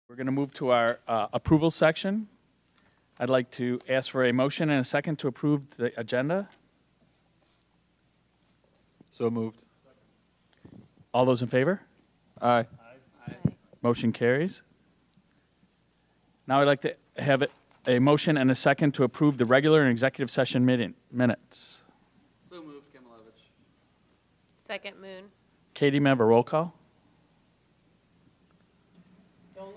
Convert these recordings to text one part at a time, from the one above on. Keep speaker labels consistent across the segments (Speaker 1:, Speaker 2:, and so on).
Speaker 1: We're going to move to our approval section. I'd like to ask for a motion and a second to approve the agenda.
Speaker 2: So moved.
Speaker 1: All those in favor?
Speaker 2: Aye.
Speaker 1: Motion carries. Now I'd like to have a motion and a second to approve the regular and executive session minutes.
Speaker 3: So moved, Kamilovich.
Speaker 4: Second, Moon.
Speaker 1: Katie, may I have a roll call?
Speaker 4: Dolan.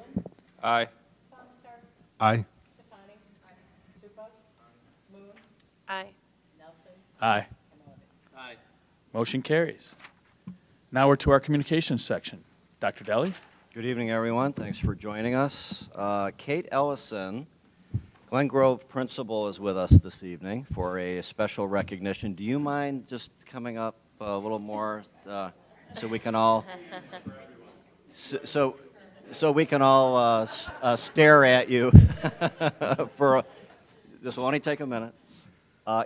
Speaker 2: Aye.
Speaker 4: Foster.
Speaker 5: Aye.
Speaker 4: Stefani. Supa. Moon. Aye. Nelson.
Speaker 1: Aye.
Speaker 3: Aye.
Speaker 1: Motion carries. Now we're to our communications section. Dr. Daly?
Speaker 6: Good evening, everyone. Thanks for joining us. Kate Ellison, Glen Grove principal, is with us this evening for a special recognition. Do you mind just coming up a little more so we can all so we can all stare at you for this will only take a minute.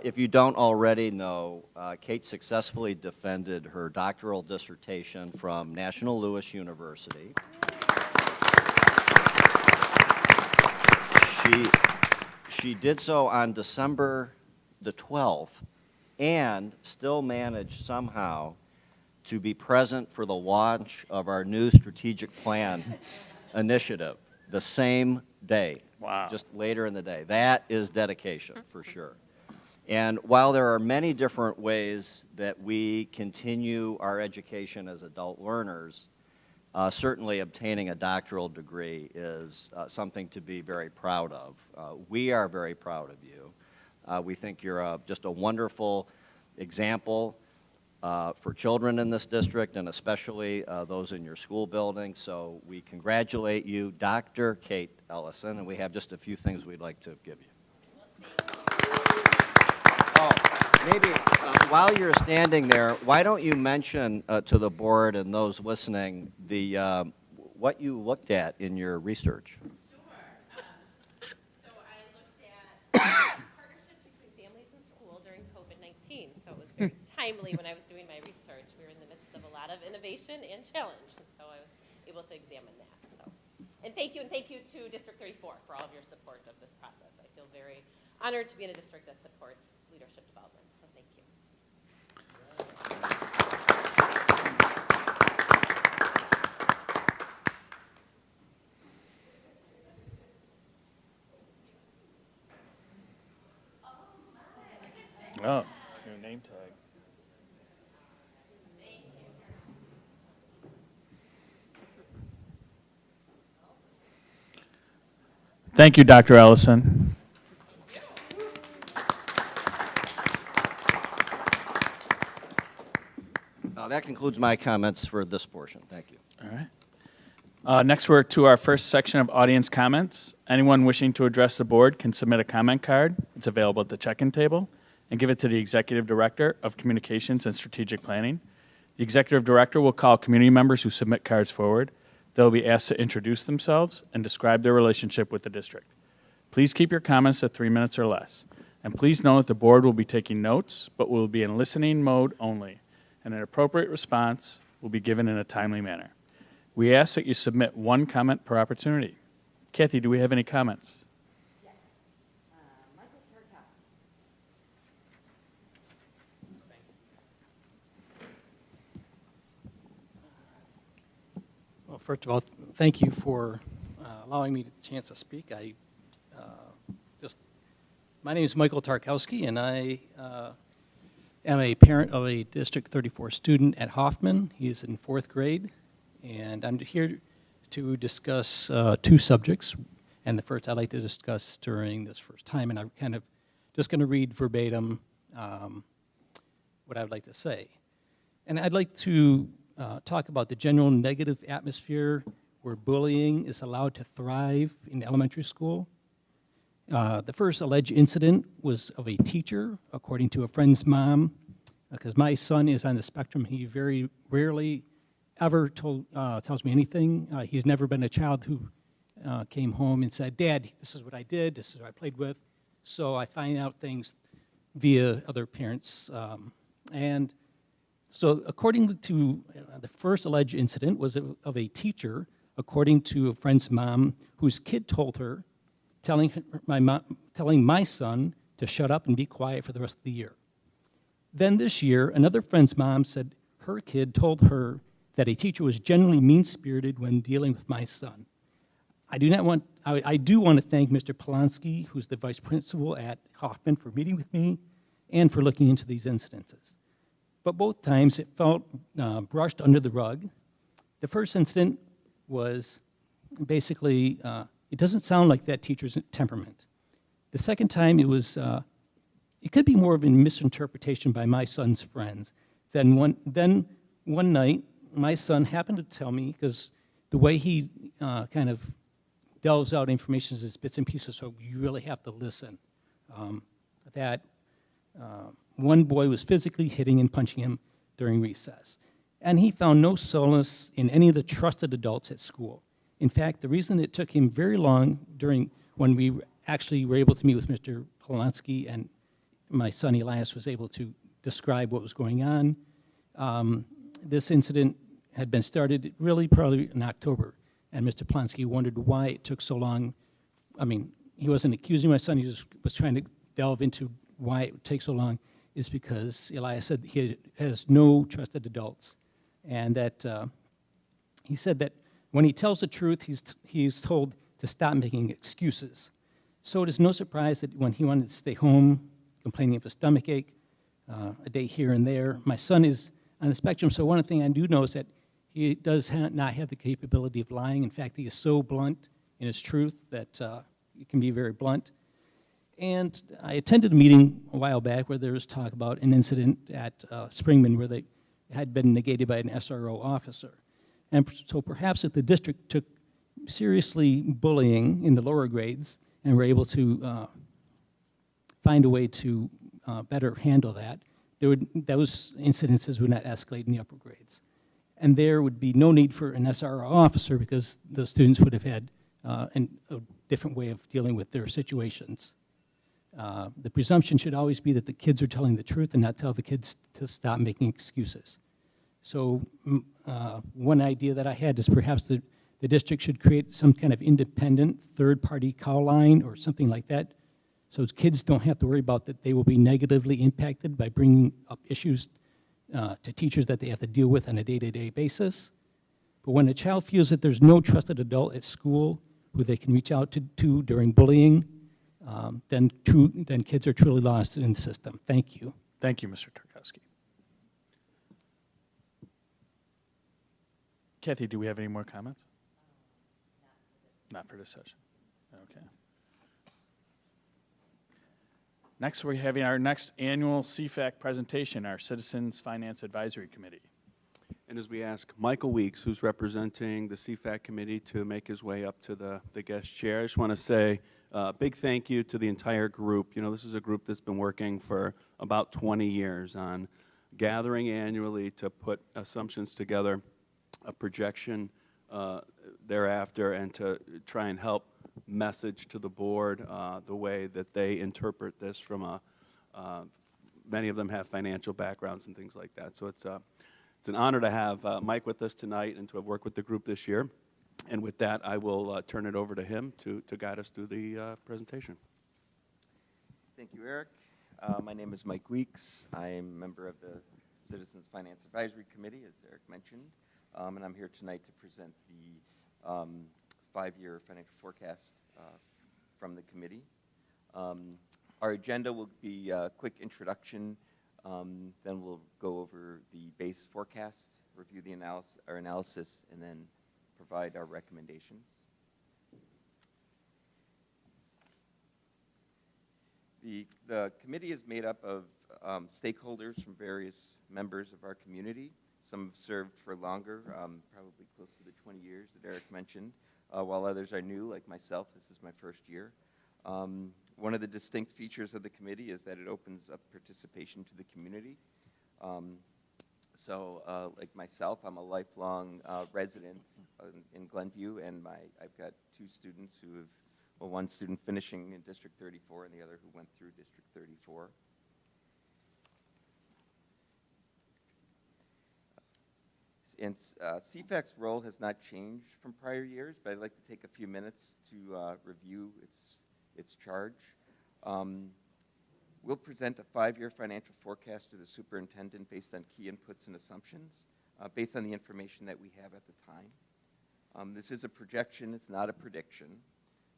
Speaker 6: If you don't already know, Kate successfully defended her doctoral dissertation from National Louis University. She did so on December the 12th and still managed somehow to be present for the launch of our new strategic plan initiative the same day.
Speaker 1: Wow.
Speaker 6: Just later in the day. That is dedication for sure. And while there are many different ways that we continue our education as adult learners, certainly obtaining a doctoral degree is something to be very proud of. We are very proud of you. We think you're just a wonderful example for children in this district and especially those in your school building. So we congratulate you, Dr. Kate Ellison, and we have just a few things we'd like to give you. Oh, maybe while you're standing there, why don't you mention to the board and those listening the what you looked at in your research?
Speaker 4: Sure. So I looked at partnerships between families and school during COVID-19. So it was very timely when I was doing my research. We were in the midst of a lot of innovation and challenge, and so I was able to examine that. So, and thank you to District 34 for all of your support of this process. I feel very honored to be in a district that supports leadership development. So thank you.
Speaker 1: Oh, your name tag. Thank you, Dr. Ellison.
Speaker 6: That concludes my comments for this portion. Thank you.
Speaker 1: All right. Next, we're to our first section of audience comments. Anyone wishing to address the board can submit a comment card. It's available at the check-in table, and give it to the Executive Director of Communications and Strategic Planning. The Executive Director will call community members who submit cards forward. They'll be asked to introduce themselves and describe their relationship with the district. Please keep your comments to 3 minutes or less. And please know that the board will be taking notes, but will be in listening mode only, and an appropriate response will be given in a timely manner. We ask that you submit one comment per opportunity. Kathy, do we have any comments?
Speaker 7: Yes. Michael Tarkowski.
Speaker 8: Well, first of all, thank you for allowing me the chance to speak. My name is Michael Tarkowski, and I am a parent of a District 34 student at Hoffman. He is in 4th grade, and I'm here to discuss two subjects. And the first I'd like to discuss during this first time, and I'm kind of just going to read verbatim what I would like to say. And I'd like to talk about the general negative atmosphere where bullying is allowed to thrive in elementary school. The first alleged incident was of a teacher, according to a friend's mom, because my son is on the spectrum. He very rarely ever tells me anything. He's never been a child who came home and said, "Dad, this is what I did, this is what I played with." So I find out things via other parents. And so according to the first alleged incident was of a teacher according to a friend's mom, whose kid told her, telling my son to shut up and be quiet for the rest of the year. Then this year, another friend's mom said her kid told her that a teacher was generally mean-spirited when dealing with my son. I do want to thank Mr. Polonsky, who's the vice principal at Hoffman, for meeting with me and for looking into these incidences. But both times it felt brushed under the rug. The first incident was basically, it doesn't sound like that teacher's temperament. The second time it was, it could be more of a misinterpretation by my son's friends. Then one night, my son happened to tell me, because the way he kind of delves out information is bits and pieces, so you really have to listen, that one boy was physically hitting and punching him during recess. And he found no solace in any of the trusted adults at school. In fact, the reason it took him very long when we actually were able to meet with Mr. Polonsky and my son Elias was able to describe what was going on, this incident had been started really probably in October, and Mr. Polonsky wondered why it took so long. I mean, he wasn't accusing my son, he just was trying to delve into why it would take so long, is because Elias said he has no trusted adults, and that he said that when he tells the truth, he's told to stop making excuses. So it is no surprise that when he wanted to stay home, complaining of a stomach ache, a day here and there, my son is on the spectrum, so one thing I do know is that he does not have the capability of lying. In fact, he is so blunt in his truth that it can be very blunt. And I attended a meeting a while back where there was talk about an incident at Springman where they had been negated by an SRO officer. And so perhaps if the district took seriously bullying in the lower grades and were able to find a way to better handle that, those incidences would not escalate in the upper grades. And there would be no need for an SRO officer because the students would have had a different way of dealing with their situations. The presumption should always be that the kids are telling the truth and not tell the kids to stop making excuses. So one idea that I had is perhaps the district should create some kind of independent third-party call line or something like that, so kids don't have to worry about that they will be negatively impacted by bringing up issues to teachers that they have to deal with on a day-to-day basis. But when a child feels that there's no trusted adult at school who they can reach out to during bullying, then kids are truly lost in the system. Thank you.
Speaker 1: Thank you, Mr. Tarkowski. Kathy, do we have any more comments? Not for this session. Okay. Next, we're having our next annual CFAC presentation, our Citizens Finance Advisory Committee.
Speaker 5: And as we ask Michael Weeks, who's representing the CFAC committee, to make his way up to the guest chair, I just want to say a big thank you to the entire group. You know, this is a group that's been working for about 20 years on gathering annually to put assumptions together, a projection thereafter, and to try and help message to the board the way that they interpret this from many of them have financial backgrounds and things like that. So it's an honor to have Mike with us tonight and to have worked with the group this year. And with that, I will turn it over to him to guide us through the presentation.
Speaker 9: Thank you, Eric. My name is Mike Weeks. I am a member of the Citizens Finance Advisory Committee, as Eric mentioned, and I'm here tonight to present the 5-year financial forecast from the committee. Our agenda will be a quick introduction, then we'll go over the base forecast, review the analysis, and then provide our recommendations. The committee is made up of stakeholders from various members of our community. Some have served for longer, probably close to the 20 years that Eric mentioned, while others are new, like myself. This is my first year. One of the distinct features of the committee is that it opens up participation to the community. Like myself, I'm a lifelong resident in Glenview, and I've got 2 students who have, well, one student finishing in District 34 and the other who went through District 34. And CFAC's role has not changed from prior years, but I'd like to take a few minutes to review its charge. We'll present a 5-year financial forecast to the superintendent based on key inputs and assumptions, based on the information that we have at the time. This is a projection, it's not a prediction,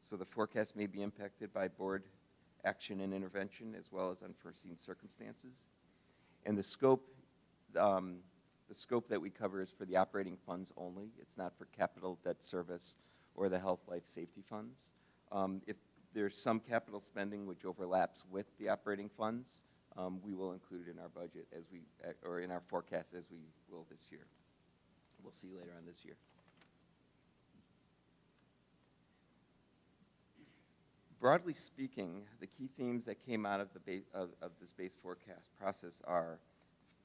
Speaker 9: so the forecast may be impacted by board action and intervention as well as unforeseen circumstances. And the scope that we cover is for the operating funds only. It's not for capital debt service or the health, life, safety funds. If there's some capital spending which overlaps with the operating funds, we will include it in our budget or in our forecast as we will this year. We'll see later on this year. Broadly speaking, the key themes that came out of this base forecast process are,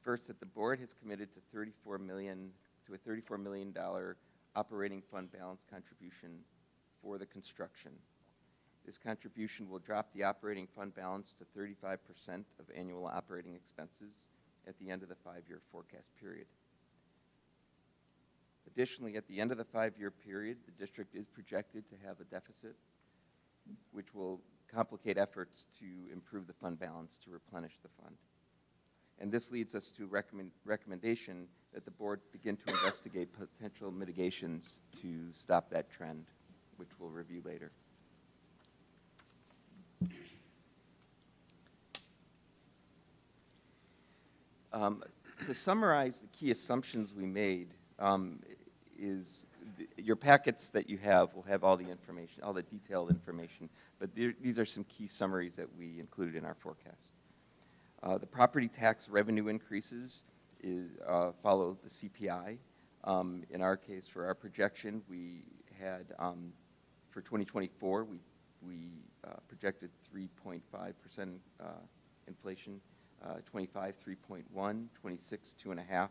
Speaker 9: first, that the board has committed to a $34 million operating fund balance contribution for the construction. This contribution will drop the operating fund balance to 35% of annual operating expenses at the end of the 5-year forecast period. Additionally, at the end of the 5-year period, the district is projected to have a deficit, which will complicate efforts to improve the fund balance to replenish the fund. And this leads us to recommendation that the board begin to investigate potential mitigations to stop that trend, which we'll review later. To summarize the key assumptions we made, your packets that you have will have all the information, all the detailed information, but these are some key summaries that we included in our forecast. The property tax revenue increases follow the CPI. In our case, for our projection, we had, for 2024, we projected 3.5% inflation, 25, 3.1, 26, 2.5,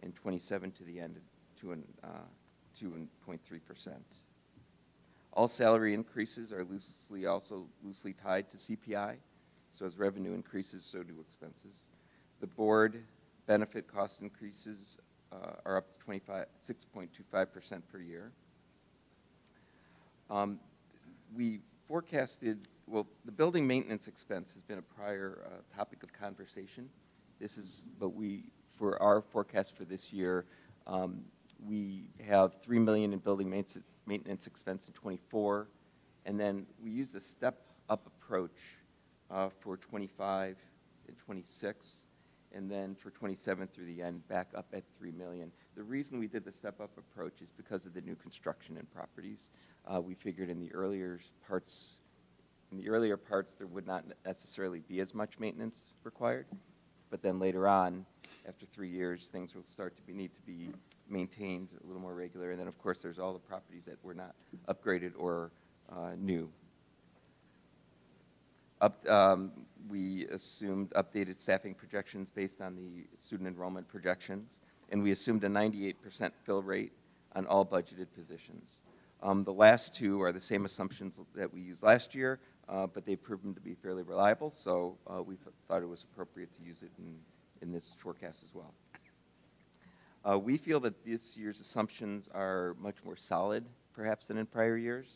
Speaker 9: and 27 to the end, 2.3%. All salary increases are loosely tied to CPI. So as revenue increases, so do expenses. The board benefit cost increases are up to 6.25% per year. We forecasted, well, the building maintenance expense has been a prior topic of conversation. For our forecast for this year, we have $3 million in building maintenance expense in '24, and then we use a step-up approach for 25 and 26, and then for 27 through the end, back up at $3 million. The reason we did the step-up approach is because of the new construction in properties. We figured in the earlier parts, there would not necessarily be as much maintenance required, but then later on, after 3 years, things will start to need to be maintained a little more regular. And then, of course, there's all the properties that were not upgraded or new. We assumed updated staffing projections based on the student enrollment projections, and we assumed a 98% fill rate on all budgeted positions. The last two are the same assumptions that we used last year, but they've proven to be fairly reliable, so we thought it was appropriate to use it in this forecast as well. We feel that this year's assumptions are much more solid, perhaps, than in prior years.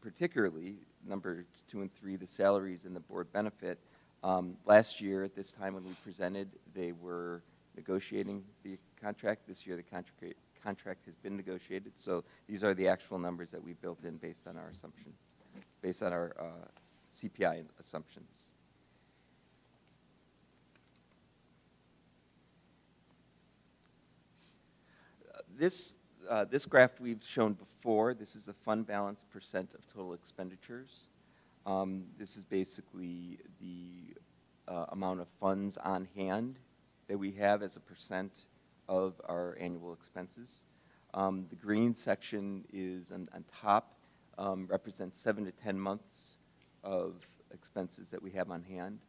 Speaker 9: Particularly, number 2 and 3, the salaries and the board benefit. Last year, at this time when we presented, they were negotiating the contract. This year, the contract has been negotiated. So these are the actual numbers that we built in based on our assumption, based on our CPI assumptions. This graph we've shown before. This is the fund balance percent of total expenditures. This is basically the amount of funds on hand that we have as a percent of our annual expenses. The green section is on top, represents 7 to 10 months of expenses that we have on hand.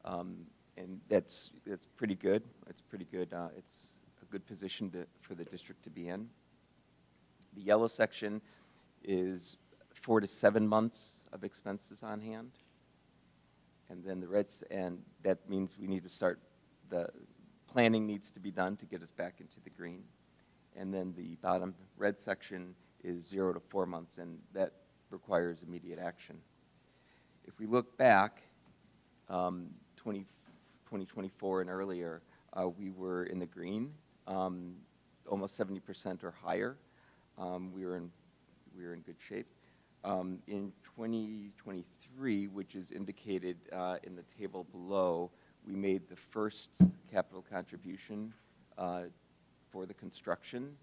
Speaker 9: And that's pretty good. It's pretty good. It's a good position for the district to be in. The yellow section is 4 to 7 months of expenses on hand. And then the reds, and that means we need to start planning needs to be done to get us back into the green. And then the bottom red section is 0 to 4 months, and that requires immediate action. If we look back, 2024 and earlier, we were in the green, almost 70% or higher. We were in good shape. In 2023, which is indicated in the table below, we made the first capital contribution for the construction.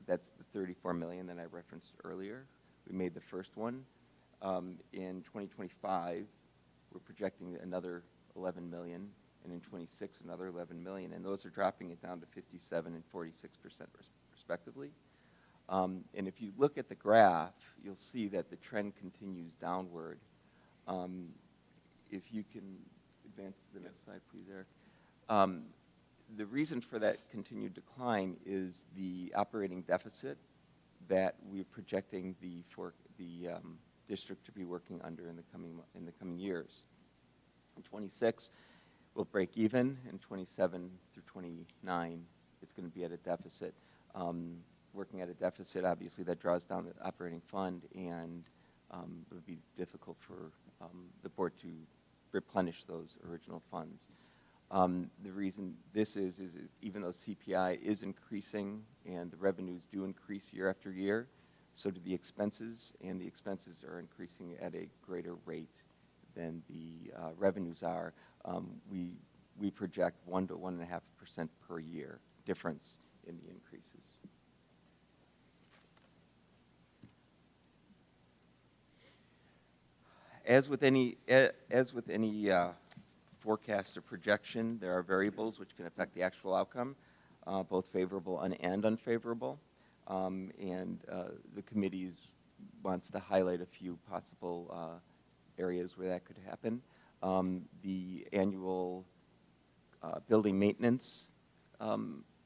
Speaker 9: That's the $34 million that I referenced earlier. We made the first one. In 2025, we're projecting another 11 million, and in 26 another 11 million, and those are dropping it down to 57 and 46% respectively. And if you look at the graph, you'll see that the trend continues downward. If you can advance to the next slide, please, Eric. The reason for that continued decline is the operating deficit that we're projecting the district to be working under in the coming years. In 26, we'll break even. In 27 through 29, it's going to be at a deficit. Working at a deficit, obviously, that draws down the operating fund, and it would be difficult for the board to replenish those original funds. The reason this is even though CPI is increasing and the revenues do increase year after year, so do the expenses, and the expenses are increasing at a greater rate than the revenues are. We project 1 to 1.5% per year difference in the increases. As with any forecast or projection, there are variables which can affect the actual outcome, both favorable and unfavorable. And the committee wants to highlight a few possible areas where that could happen. The annual building maintenance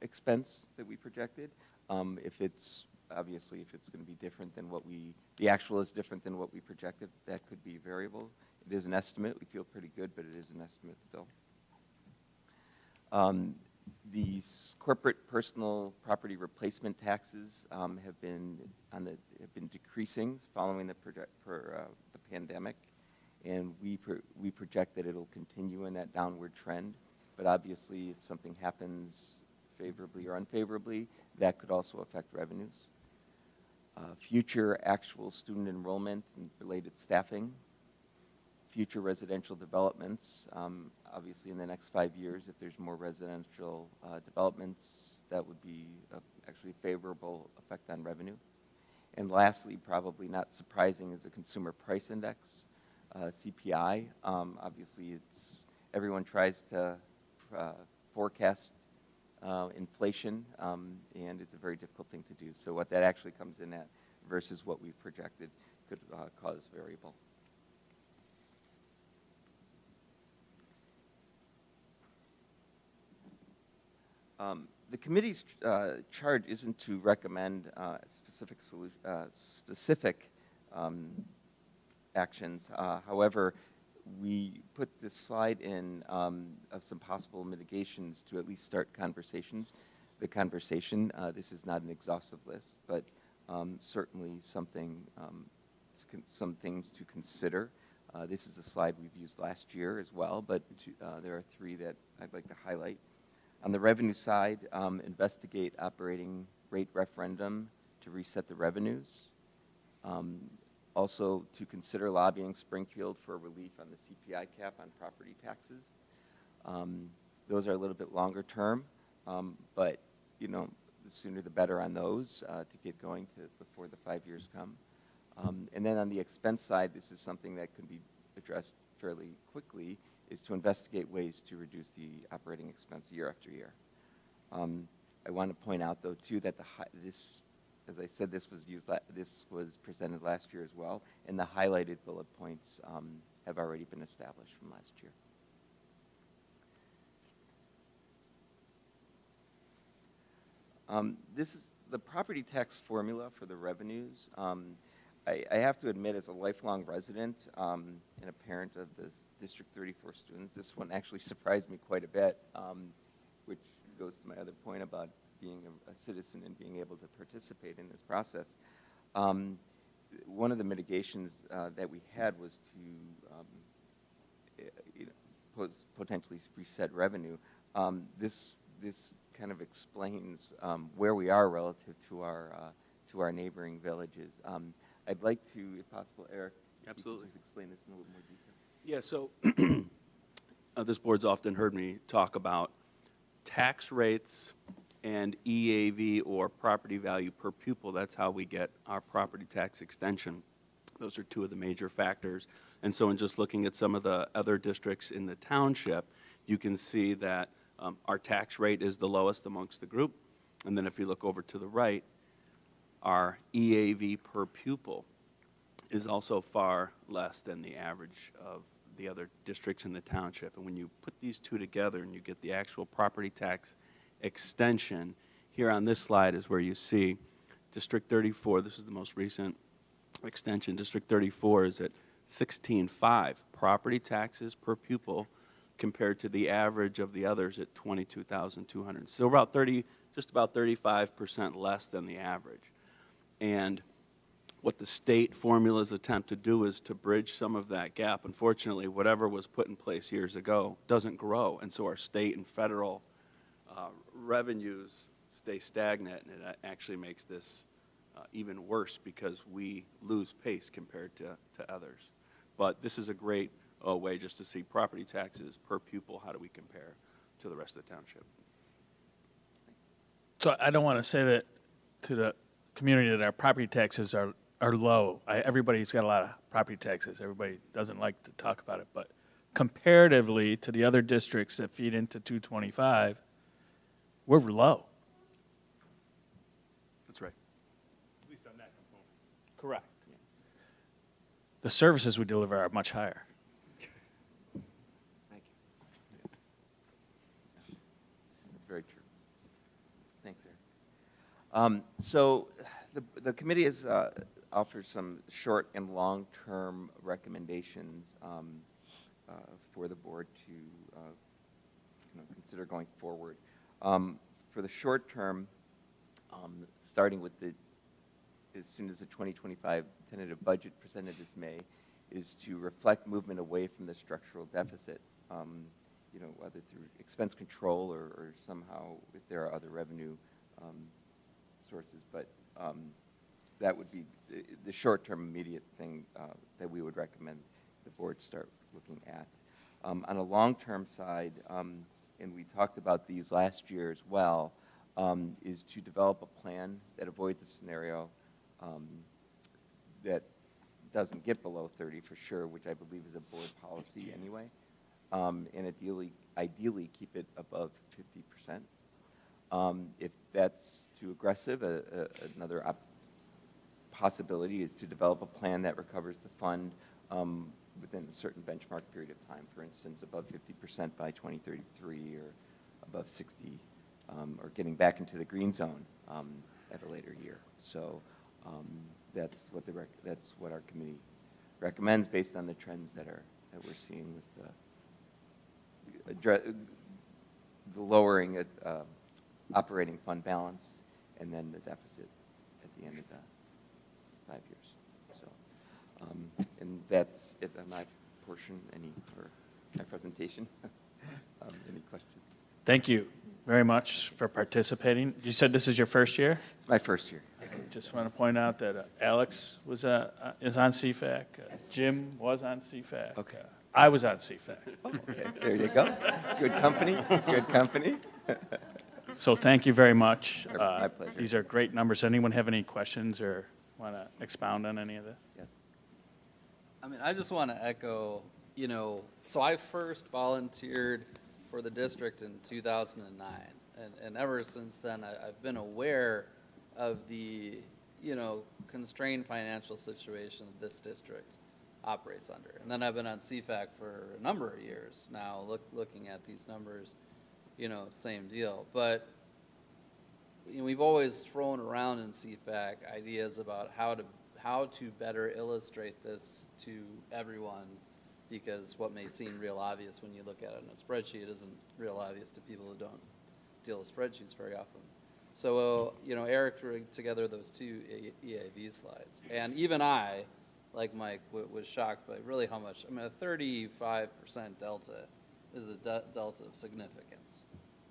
Speaker 9: expense that we projected, if it's going to be different than the actual is different than what we projected, that could be variable. It is an estimate. We feel pretty good, but it is an estimate still. The corporate personal property replacement taxes have been decreasing following the pandemic, and we project that it'll continue in that downward trend. But obviously, if something happens favorably or unfavorably, that could also affect revenues. Future actual student enrollment and related staffing. Future residential developments. Obviously, in the next 5 years, if there's more residential developments, that would be actually a favorable effect on revenue. And lastly, probably not surprising, is the Consumer Price Index, CPI. Obviously, everyone tries to forecast inflation, and it's a very difficult thing to do. So what that actually comes in at versus what we've projected could cause variable. The committee's charge isn't to recommend specific actions. However, we put this slide in of some possible mitigations to at least start conversations. The conversation, this is not an exhaustive list, but certainly some things to consider. This is a slide we've used last year as well, but there are 3 that I'd like to highlight. On the revenue side, investigate operating rate referendum to reset the revenues. Also, to consider lobbying Springfield for relief on the CPI cap on property taxes. Those are a little bit longer term, but the sooner the better on those to get going before the 5 years come. And then on the expense side, this is something that can be addressed fairly quickly, is to investigate ways to reduce the operating expense year after year. I want to point out, though, too, that as I said, this was presented last year as well, and the highlighted bullet points have already been established from last year. This is the property tax formula for the revenues. I have to admit, as a lifelong resident and a parent of the District 34 students, this one actually surprised me quite a bit. goes to my other point about being a citizen and being able to participate in this process. One of the mitigations that we had was to potentially reset revenue. This kind of explains where we are relative to our neighboring villages. I'd like to, if possible, Eric,
Speaker 5: Absolutely.
Speaker 9: just explain this in a little more detail.
Speaker 5: Yeah, so this board's often heard me talk about tax rates and EAV, or property value per pupil. That's how we get our property tax extension. Those are two of the major factors. And so in just looking at some of the other districts in the township, you can see that our tax rate is the lowest amongst the group. And then if you look over to the right, our EAV per pupil is also far less than the average of the other districts in the township. And when you put these two together and you get the actual property tax extension, here on this slide is where you see District 34, this is the most recent extension, District 34 is at 16.5 property taxes per pupil compared to the average of the others at 22,200. So about just about 35% less than the average. And what the state formulas attempt to do is to bridge some of that gap. Unfortunately, whatever was put in place years ago doesn't grow, and so our state and federal revenues stay stagnant, and it actually makes this even worse because we lose pace compared to others. But this is a great way just to see property taxes per pupil, how do we compare to the rest of the township.
Speaker 1: So I don't want to say that to the community that our property taxes are low. Everybody's got a lot of property taxes. Everybody doesn't like to talk about it. But comparatively to the other districts that feed into 225, we're low.
Speaker 5: That's right.
Speaker 10: At least on that component.
Speaker 1: Correct. The services we deliver are much higher.
Speaker 9: Thank you. That's very true. Thanks, Eric. So the committee has offered some short and long-term recommendations for the board to consider going forward. For the short term, starting with as soon as the 2025 tentative budget presented this May, is to reflect movement away from the structural deficit, whether through expense control or somehow if there are other revenue sources. But that would be the short-term immediate thing that we would recommend the board start looking at. On a long-term side, and we talked about these last year as well, is to develop a plan that avoids a scenario that doesn't get below 30 for sure, which I believe is a board policy anyway, and ideally keep it above 50%. If that's too aggressive, another possibility is to develop a plan that recovers the fund within a certain benchmark period of time. For instance, above 50% by 2033, or above 60, or getting back into the green zone at a later year. So that's what our committee recommends based on the trends that we're seeing with the lowering of operating fund balance and then the deficit at the end of the 5 years. So, and that's it on my portion. For my presentation. Any questions?
Speaker 1: Thank you very much for participating. You said this is your first year?
Speaker 9: It's my first year.
Speaker 1: Just want to point out that Alex is on CFAC. Jim was on CFAC.
Speaker 9: Okay.
Speaker 1: I was on CFAC.
Speaker 9: Okay, there you go. Good company. Good company.
Speaker 1: So thank you very much.
Speaker 9: My pleasure.
Speaker 1: These are great numbers. Anyone have any questions or want to expound on any of this?
Speaker 9: Yes.
Speaker 3: I mean, I just want to echo, so I first volunteered for the district in 2009. And ever since then, I've been aware of the, constrained financial situation that this district operates under. And then I've been on CFAC for a number of years now, looking at these numbers, same deal. But we've always thrown around in CFAC ideas about how to better illustrate this to everyone, because what may seem real obvious when you look at it in a spreadsheet isn't real obvious to people who don't deal with spreadsheets very often. So, Eric threw together those two EAV slides. And even I, like Mike, was shocked by really how much, a 35% delta is a delta of significance.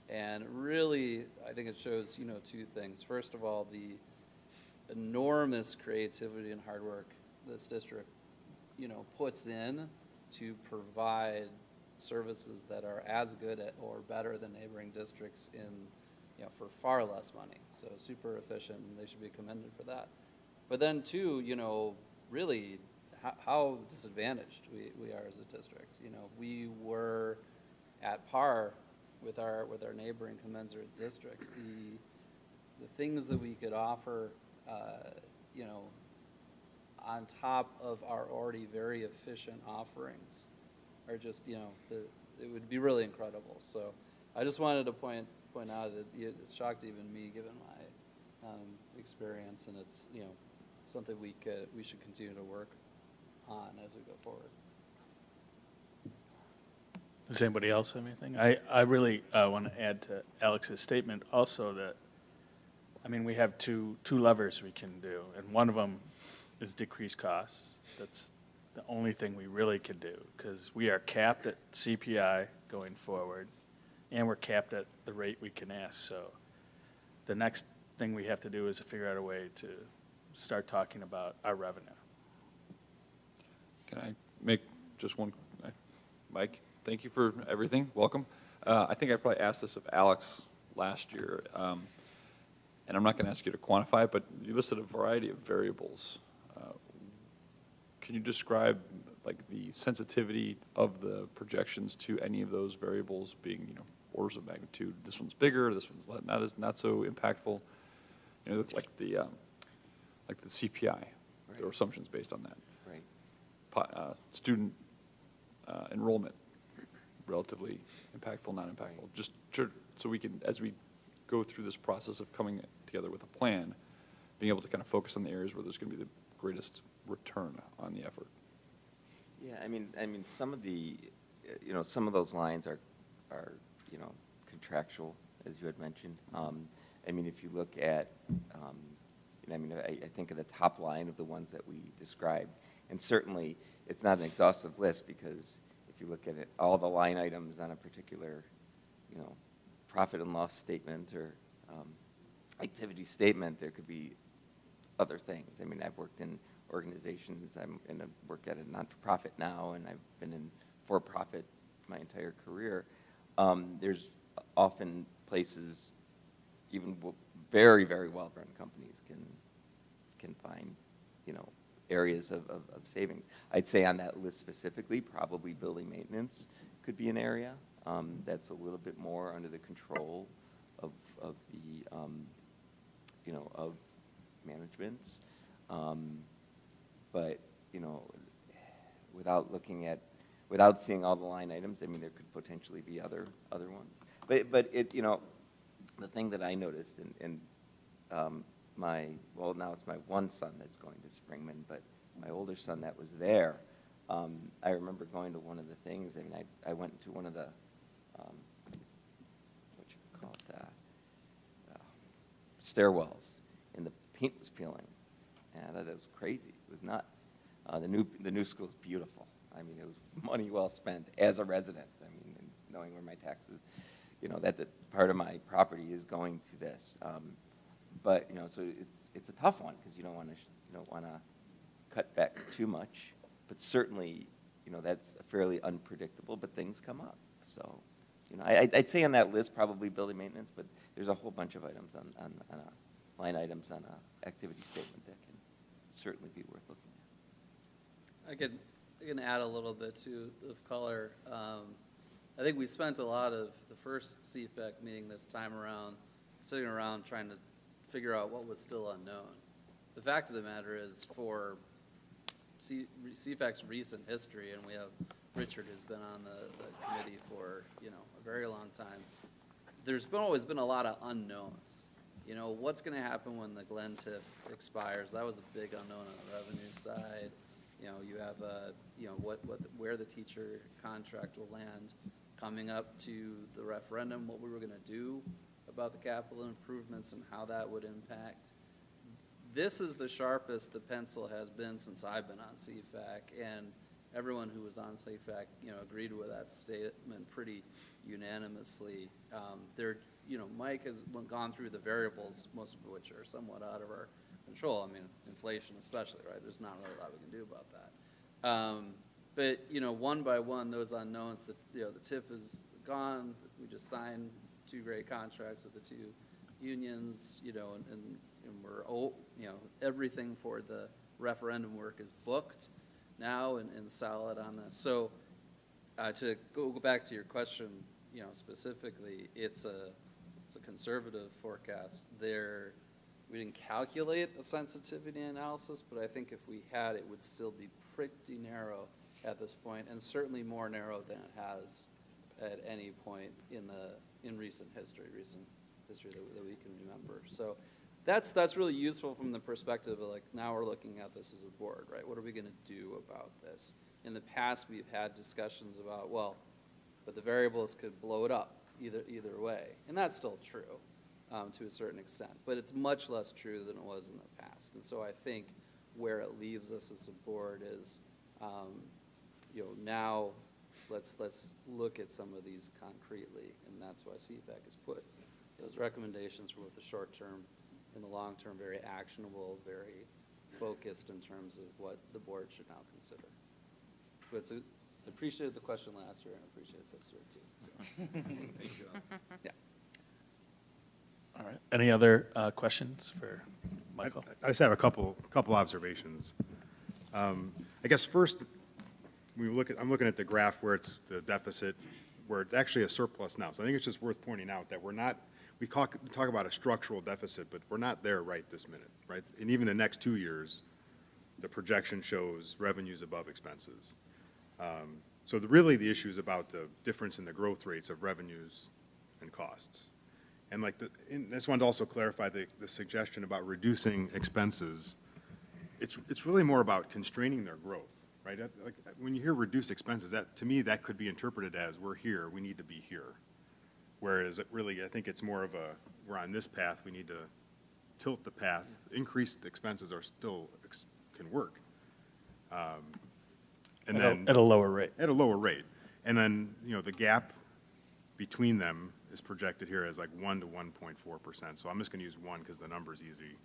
Speaker 3: And really, I think it shows, two things. First of all, the enormous creativity and hard work this district, puts in to provide services that are as good or better than neighboring districts for far less money. So super efficient, and they should be commended for that. But then too, really how disadvantaged we are as a district. We were at par with our neighboring commensurate districts. The things that we could offer, on top of our already very efficient offerings are just, it would be really incredible. So I just wanted to point out that it shocked even me given my experience, and it's, something we should continue to work on as we go forward.
Speaker 1: Does anybody else have anything? I really want to add to Alex's statement also that, we have two levers we can do, and one of them is decrease costs. That's the only thing we really could do, because we are capped at CPI going forward, and we're capped at the rate we can ask. So the next thing we have to do is to figure out a way to start talking about our revenue.
Speaker 2: Can I make just one? Mike, thank you for everything. Welcome. I think I probably asked this of Alex last year, and I'm not going to ask you to quantify it, but you listed a variety of variables. Can you describe the sensitivity of the projections to any of those variables being, orders of magnitude? This one's bigger. This one's not so impactful. Like the CPI. Right. There were assumptions based on that. Right. Student enrollment, relatively impactful, not impactful. Right. Just so we can, as we go through this process of coming together with a plan, being able to kind of focus on the areas where there's going to be the greatest return on the effort.
Speaker 9: Yeah, some of the, some of those lines are contractual, as you had mentioned. If you look at, I think of the top line of the ones that we described, and certainly it's not an exhaustive list, because if you look at it, all the line items on a particular, profit and loss statement or activity statement, there could be other things. I've worked in organizations. I work at a not-for-profit now, and I've been in for-profit my entire career. There's often places, even very, very well-run companies can find, areas of savings. I'd say on that list specifically, probably building maintenance could be an area that's a little bit more under the control of the, of managements. But, without seeing all the line items, there could potentially be other ones. But it, the thing that I noticed in now it's my one son that's going to Springman, but my older son that was there, I remember going to one of the things. I went to one of the, stairwells, and the paint was peeling. And I thought that was crazy. It was nuts. The new school is beautiful. It was money well spent as a resident. And knowing where my taxes, that part of my property is going to this. But so it's a tough one, because you don't want to cut back too much. But certainly, that's fairly unpredictable. But things come up. So, I'd say on that list probably building maintenance. But there's a whole bunch of items on line items on a activity statement that can certainly be worth looking at.
Speaker 3: I can add a little bit of color. I think we spent a lot of the first CFAC meeting this time around sitting around trying to figure out what was still unknown. The fact of the matter is, for CFAC's recent history, and we have Richard who's been on the committee for a very long time, there's always been a lot of unknowns. What's going to happen when the Glen TIF expires? That was a big unknown on the revenue side. You have where the teacher contract will land coming up to the referendum, what we were going to do about the capital improvements and how that would impact. This is the sharpest the pencil has been since I've been on CFAC, and everyone who was on CFAC, agreed with that statement pretty unanimously. Mike has gone through the variables, most of which are somewhat out of our control. I mean, inflation especially, right? There's not really a lot we can do about that. But one by one, those unknowns, the TIF is gone. We just signed 2 great contracts with the 2 unions, and we're, everything for the referendum work is booked now and solid on this. So to go back to your question, specifically, it's a conservative forecast. We didn't calculate a sensitivity analysis, but I think if we had, it would still be pretty narrow at this point, and certainly more narrow than it has at any point in recent history that we can remember. So that's really useful from the perspective of, like, now we're looking at this as a board, right? What are we going to do about this? In the past, we've had discussions about, well, but the variables could blow it up either way, and that's still true to a certain extent, but it's much less true than it was in the past. And so I think where it leaves us as a board is, now let's look at some of these concretely, and that's why CFAC has put those recommendations for both the short term and the long term very actionable, very focused in terms of what the board should now consider. But I appreciated the question last year and appreciate it this year too. So. Thank you. Yeah.
Speaker 1: All right. Any other questions for Michael?
Speaker 10: I just have a couple observations. I guess first, I'm looking at the graph where it's the deficit, where it's actually a surplus now. So I think it's just worth pointing out that we talk about a structural deficit, but we're not there right this minute, right? And even the next 2 years, the projection shows revenues above expenses. So really the issue is about the difference in the growth rates of revenues and costs. And I just wanted to also clarify the suggestion about reducing expenses. It's really more about constraining their growth, right? Like, when you hear reduce expenses, to me, that could be interpreted as we're here, we need to be here. Whereas I think it's more of we're on this path, we need to tilt the path. Increased expenses can work. And then
Speaker 1: At a lower rate.
Speaker 10: At a lower rate. And then, the gap between them is projected here as like 1 to 1.4%. So I'm just going to use 1 because the number's easy.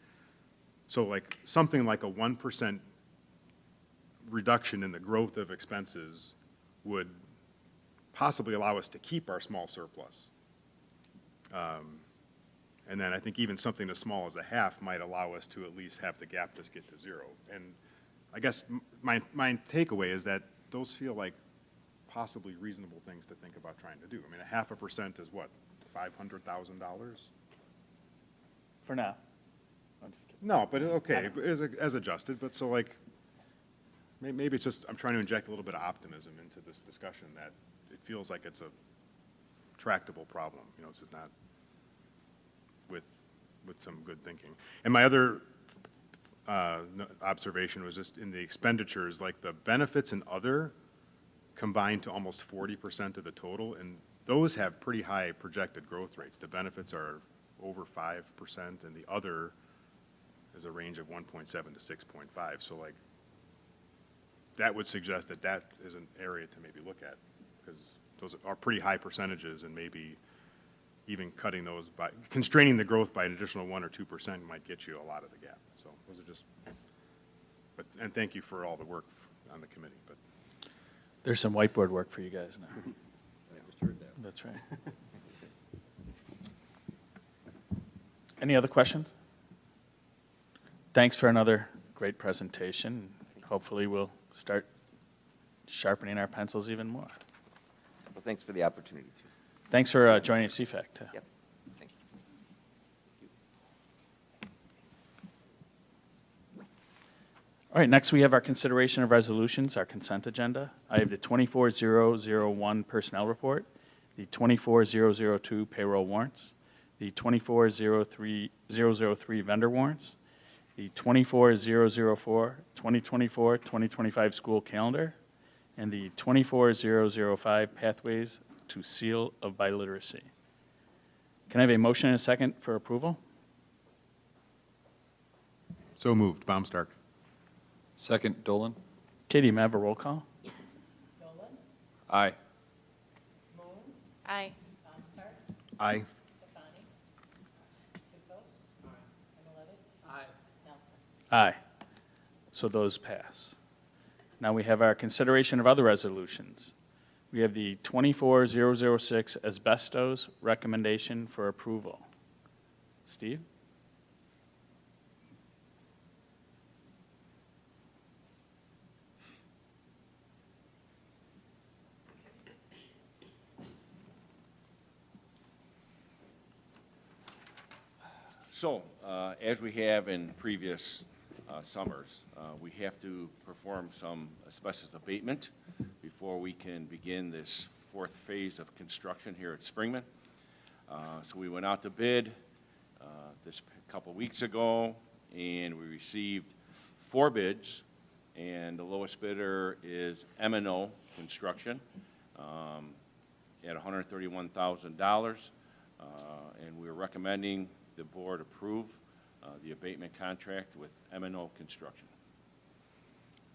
Speaker 10: So something like a 1% reduction in the growth of expenses would possibly allow us to keep our small surplus. And then I think even something as small as a half might allow us to at least have the gap just get to 0. And I guess my takeaway is that those feel like possibly reasonable things to think about trying to do. I mean, 0.5% is what, $500,000?
Speaker 1: For now. I'm just kidding.
Speaker 10: No, but okay, as adjusted. But so maybe it's just I'm trying to inject a little bit of optimism into this discussion that it feels like it's a tractable problem. This is not with some good thinking. And my other observation was just in the expenditures, like the benefits and other combined to almost 40% of the total, and those have pretty high projected growth rates. The benefits are over 5%, and the other is a range of 1.7 to 6.5. So that would suggest that is an area to maybe look at, because those are pretty high percentages, and maybe even cutting those by constraining the growth by an additional 1 or 2% might get you a lot of the gap. So those are just, and thank you for all the work on the committee. But
Speaker 1: There's some whiteboard work for you guys now.
Speaker 10: I just heard that.
Speaker 1: That's right. Any other questions? Thanks for another great presentation. Hopefully we'll start sharpening our pencils even more.
Speaker 9: Well, thanks for the opportunity to.
Speaker 1: Thanks for joining CFAC too.
Speaker 9: Yep. Thanks.
Speaker 1: All right, next we have our consideration of resolutions, our consent agenda. I have the 24001 personnel report, the 24002 payroll warrants, the 24003 vendor warrants, the 24004 2024-2025 school calendar, and the 24005 pathways to seal of biliteracy. Can I have a motion and a second for approval?
Speaker 10: So moved, Baumstark.
Speaker 2: Second, Dolan?
Speaker 1: Katie, may I have a roll call?
Speaker 2: Aye.
Speaker 4: Aye.
Speaker 10: Aye.
Speaker 1: Aye. So those pass. Now we have our consideration of other resolutions. We have the 24006 asbestos recommendation for approval. Steve?
Speaker 11: So, as we have in previous summers, we have to perform some asbestos abatement before we can begin this fourth phase of construction here at Springman. So we went out to bid this couple weeks ago, and we received 4 bids, and the lowest bidder is M&O Construction at $131,000, and we're recommending the board approve the abatement contract with M&O Construction.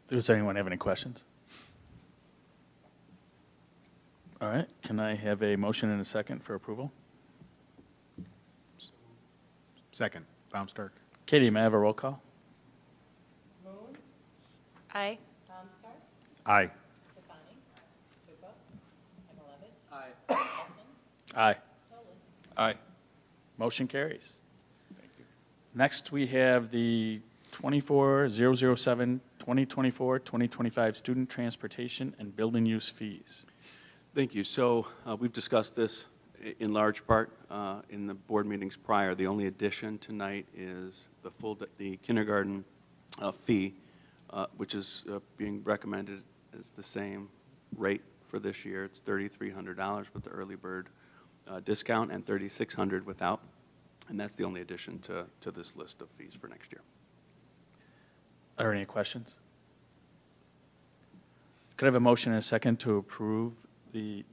Speaker 1: Does anyone have any questions? All right, can I have a motion and a second for approval?
Speaker 10: Second, Baumstark.
Speaker 1: Katie, may I have a roll call?
Speaker 4: Aye.
Speaker 10: Aye.
Speaker 1: Aye.
Speaker 2: Aye.
Speaker 1: Motion carries. Next, we have the 24007 2024-2025 student transportation and building use fees.
Speaker 5: Thank you. So we've discussed this in large part in the board meetings prior. The only addition tonight is the kindergarten fee, which is being recommended as the same rate for this year. It's $3,300 with the early bird discount and $3,600 without. And that's the only addition to this list of fees for next year.
Speaker 1: Are there any questions? Could I have a motion and a second to approve the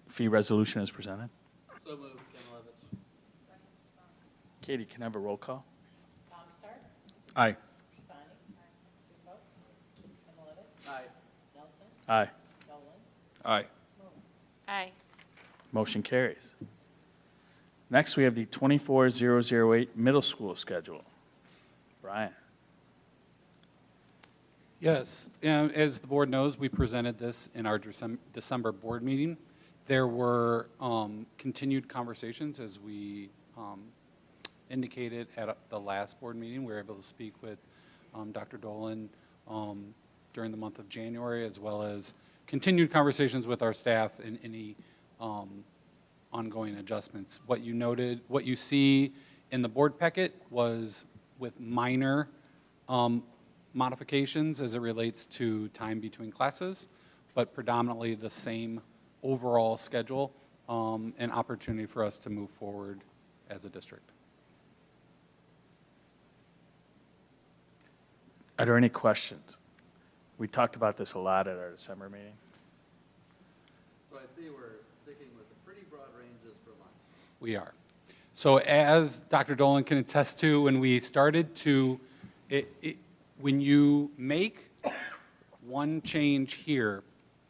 Speaker 1: fee resolution as presented?
Speaker 3: So moved, Kenilowicz.
Speaker 1: Katie, can I have a roll call?
Speaker 10: Aye.
Speaker 3: Aye.
Speaker 1: Aye.
Speaker 2: Aye.
Speaker 4: Aye.
Speaker 1: Motion carries. Next, we have the 24008 middle school schedule. Brian?
Speaker 12: Yes, as the board knows, we presented this in our December board meeting. There were continued conversations, as we indicated at the last board meeting. We were able to speak with Dr. Dolan during the month of January, as well as continued conversations with our staff and any ongoing adjustments. What you see in the board packet was with minor modifications as it relates to time between classes, but predominantly the same overall schedule and opportunity for us to move forward as a district.
Speaker 1: Are there any questions? We talked about this a lot at our December meeting.
Speaker 3: So I see we're sticking with the pretty broad ranges for lunch.
Speaker 12: We are. So as Dr. Dolan can attest to, when we started to, when you make one change here,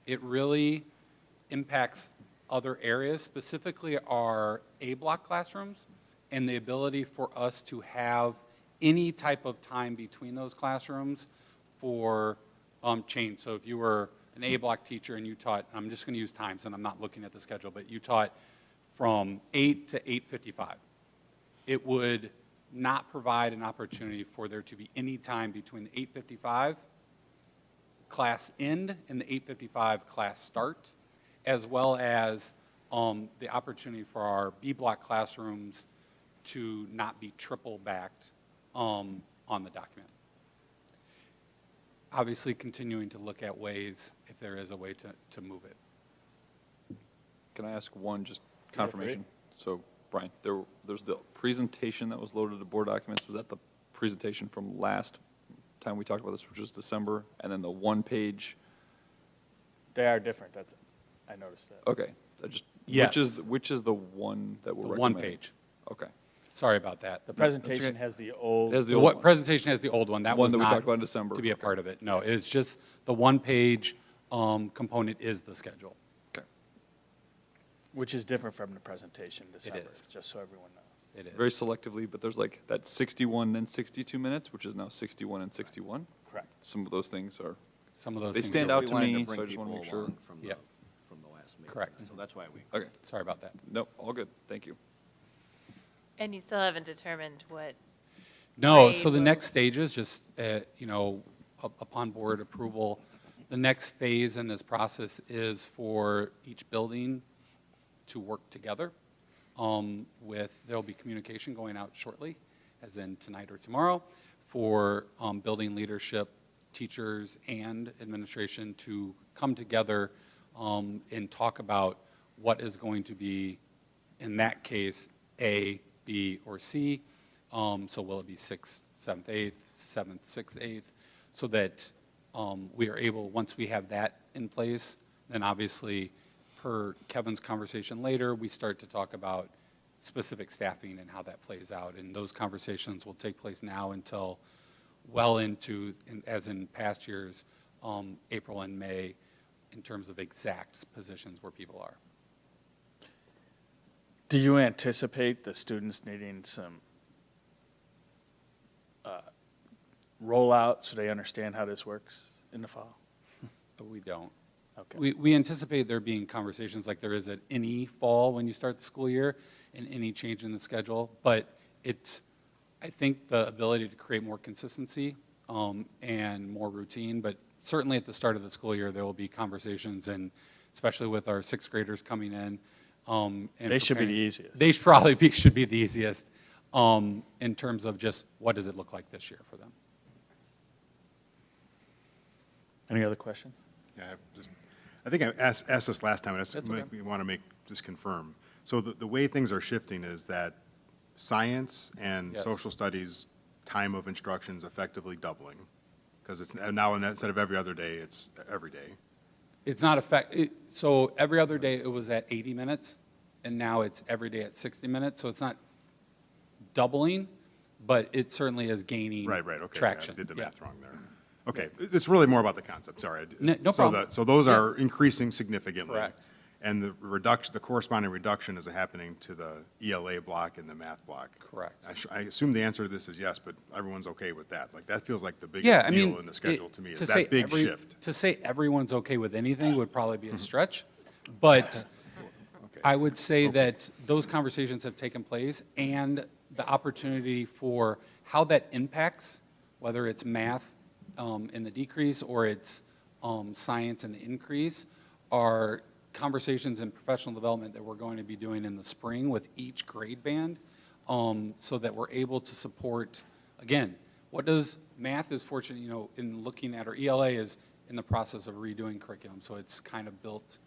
Speaker 12: it really impacts other areas, specifically our A block classrooms, and the ability for us to have any type of time between those classrooms for change. So if you were an A block teacher and you taught, I'm just going to use times and I'm not looking at the schedule, but you taught from 8 to 8:55. It would not provide an opportunity for there to be any time between the 8:55 class end and the 8:55 class start, as well as the opportunity for our B block classrooms to not be triple backed on the document. Obviously, continuing to look at ways, if there is a way to move it.
Speaker 2: Can I ask one just confirmation? So, Brian, there's the presentation that was loaded to board documents. Was that the presentation from last time we talked about this, which was December? And then the one page?
Speaker 1: They are different, I noticed that.
Speaker 2: Okay, I just
Speaker 12: Yes.
Speaker 2: Which is the one that we're
Speaker 12: The
Speaker 2: recommending?
Speaker 12: one page.
Speaker 2: Okay.
Speaker 12: Sorry about that.
Speaker 1: The presentation
Speaker 2: okay.
Speaker 1: has the old.
Speaker 2: Has the
Speaker 12: The
Speaker 2: old
Speaker 12: what
Speaker 2: one.
Speaker 12: presentation has the old one. That
Speaker 2: One
Speaker 12: was
Speaker 2: that we
Speaker 12: not
Speaker 2: talked about in December.
Speaker 12: to be a
Speaker 2: Okay.
Speaker 12: part of it. No, it's just the one-page component is the schedule.
Speaker 2: Okay.
Speaker 1: Which is different from the presentation in December,
Speaker 12: is.
Speaker 1: just so everyone knows.
Speaker 12: It is.
Speaker 2: Very selectively, but there's like that 61 and 62 minutes, which is now 61 and 61.
Speaker 1: Correct.
Speaker 2: Some of those things are,
Speaker 12: Some of those
Speaker 2: they
Speaker 12: things
Speaker 2: stand
Speaker 12: are-
Speaker 2: out
Speaker 6: We
Speaker 2: to
Speaker 6: wanted
Speaker 2: me,
Speaker 6: bring
Speaker 2: so I just want to
Speaker 6: people
Speaker 2: make sure.
Speaker 6: along From the,
Speaker 12: Yeah.
Speaker 6: from the last meeting.
Speaker 12: Correct.
Speaker 6: So that's why we.
Speaker 2: Okay.
Speaker 12: Sorry about that.
Speaker 2: Nope, all good. Thank you.
Speaker 13: And you still haven't determined what,
Speaker 12: No, so the
Speaker 13: Grade
Speaker 12: next stage is just, upon board approval, the next phase in this process is for each building to work together there'll be communication going out shortly, as in tonight or tomorrow, for building leadership, teachers, and administration to come together and talk about what is going to be, in that case, A, B, or C. So will it be 6th, 7th, 8th, 7th, 6th, 8th, so that we are able, once we have that in place, then obviously, per Kevin's conversation later, we start to talk about specific staffing and how that plays out. And those conversations will take place now until well into, as in past years, April and May, in terms of exact positions where people are.
Speaker 1: Do you anticipate the students needing some rollout so they understand how this works in the fall?
Speaker 12: But we don't.
Speaker 1: Okay.
Speaker 12: We anticipate there being conversations like there is at any fall when you start the school year and any change in the schedule, but it's, I think, the ability to create more consistency and more routine, but certainly at the start of the school year, there will be conversations, and especially with our 6th graders coming in. And
Speaker 1: They should be the
Speaker 12: preparing-
Speaker 1: easiest.
Speaker 12: They probably should be the easiest in terms of just what does it look like this year for them.
Speaker 1: Any other questions?
Speaker 10: Yeah, I think I asked this last time, and
Speaker 1: That's okay.
Speaker 10: we want to just confirm. So the way things are shifting is that science and
Speaker 12: Yes.
Speaker 10: social studies time of instruction is effectively doubling, because it's now, instead of every other day, it's every day.
Speaker 12: It's not so every other day it was at 80 minutes, and now it's every day at 60 minutes, so it's not doubling, but it certainly is gaining
Speaker 10: Right, okay. Yeah,
Speaker 12: traction.
Speaker 10: I did the
Speaker 12: Yeah.
Speaker 10: math wrong there. Okay, it's really more about the concept, sorry.
Speaker 12: No problem.
Speaker 10: So those
Speaker 12: Yeah.
Speaker 10: are increasing significantly.
Speaker 12: Correct.
Speaker 10: And the corresponding reduction is happening to the ELA block and the math block.
Speaker 12: Correct.
Speaker 10: I assume the answer to this is yes, but everyone's okay with that. Like, that feels like the
Speaker 12: Yeah,
Speaker 10: biggest
Speaker 12: I mean,
Speaker 10: deal in the schedule to me,
Speaker 12: to
Speaker 10: is
Speaker 12: say
Speaker 10: that big shift.
Speaker 12: To say everyone's okay with anything would probably be a stretch, but
Speaker 10: Okay.
Speaker 12: I would say that those conversations have taken place, and the opportunity for how that impacts, whether it's math in the decrease or it's science in the increase, are conversations in professional development that we're going to be doing in the spring with each grade band, so that we're able to support, again, what does math is fortunate, in looking at our ELA is in the process of redoing curriculum, so it's kind of built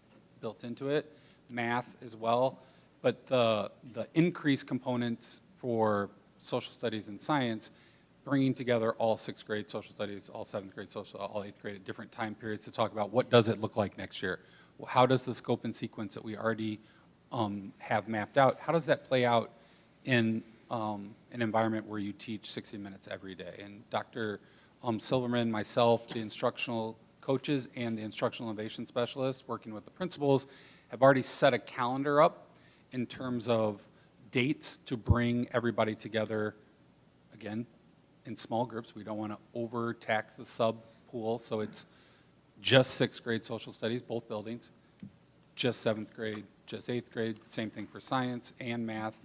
Speaker 12: into it, math as well, but the increased components for social studies and science, bringing together all 6th grade social studies, all 7th grade social, all 8th grade at different time periods to talk about what does it look like next year? How does the scope and sequence that we already have mapped out, how does that play out in an environment where you teach 60 minutes every day? And Dr. Silverman, myself, the instructional coaches, and the instructional innovation specialists working with the principals have already set a calendar up in terms of dates to bring everybody together, again, in small groups. We don't want to overtax the sub pool, so it's just 6th grade social studies, both buildings, just 7th grade, just 8th grade, same thing for science and math,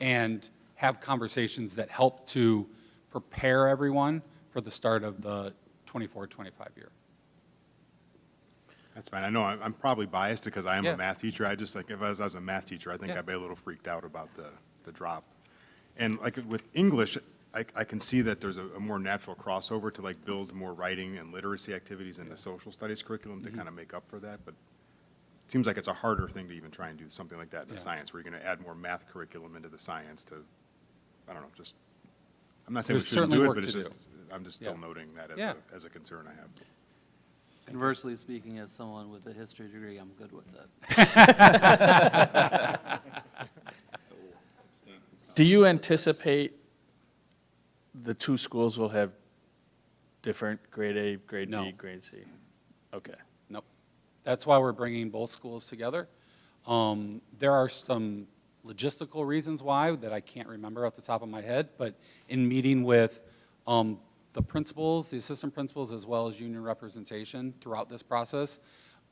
Speaker 12: and have conversations that help to prepare everyone for the start of the 24-25 year.
Speaker 10: That's fine. I know I'm probably biased because I am
Speaker 12: Yeah.
Speaker 10: a math teacher. I just, like, if I was a math teacher, I think
Speaker 12: Yeah.
Speaker 10: I'd be a little freaked out about the drop. And like with English, I can see that there's a more natural crossover to like build more writing and literacy activities in the social studies curriculum to kind of make up for that, but it seems like it's a harder thing to even try and do something like that in the
Speaker 12: Yeah.
Speaker 10: science, where you're gonna add more math curriculum into the science to, I don't know, just, I'm not saying we
Speaker 12: There's
Speaker 10: shouldn't
Speaker 12: certainly
Speaker 10: do it,
Speaker 12: work
Speaker 10: but it's
Speaker 12: to do.
Speaker 10: just, I'm just still
Speaker 12: Yeah.
Speaker 10: noting that
Speaker 12: Yeah.
Speaker 10: as a concern I have.
Speaker 3: Conversely speaking, as someone with a history degree, I'm good with it.
Speaker 1: Do you anticipate the two schools will have different grade A, grade
Speaker 12: No.
Speaker 1: B, grade C? Okay.
Speaker 12: Nope. That's why we're bringing both schools together. There are some logistical reasons why that I can't remember off the top of my head, but in meeting with the principals, the assistant principals, as well as union representation throughout this process,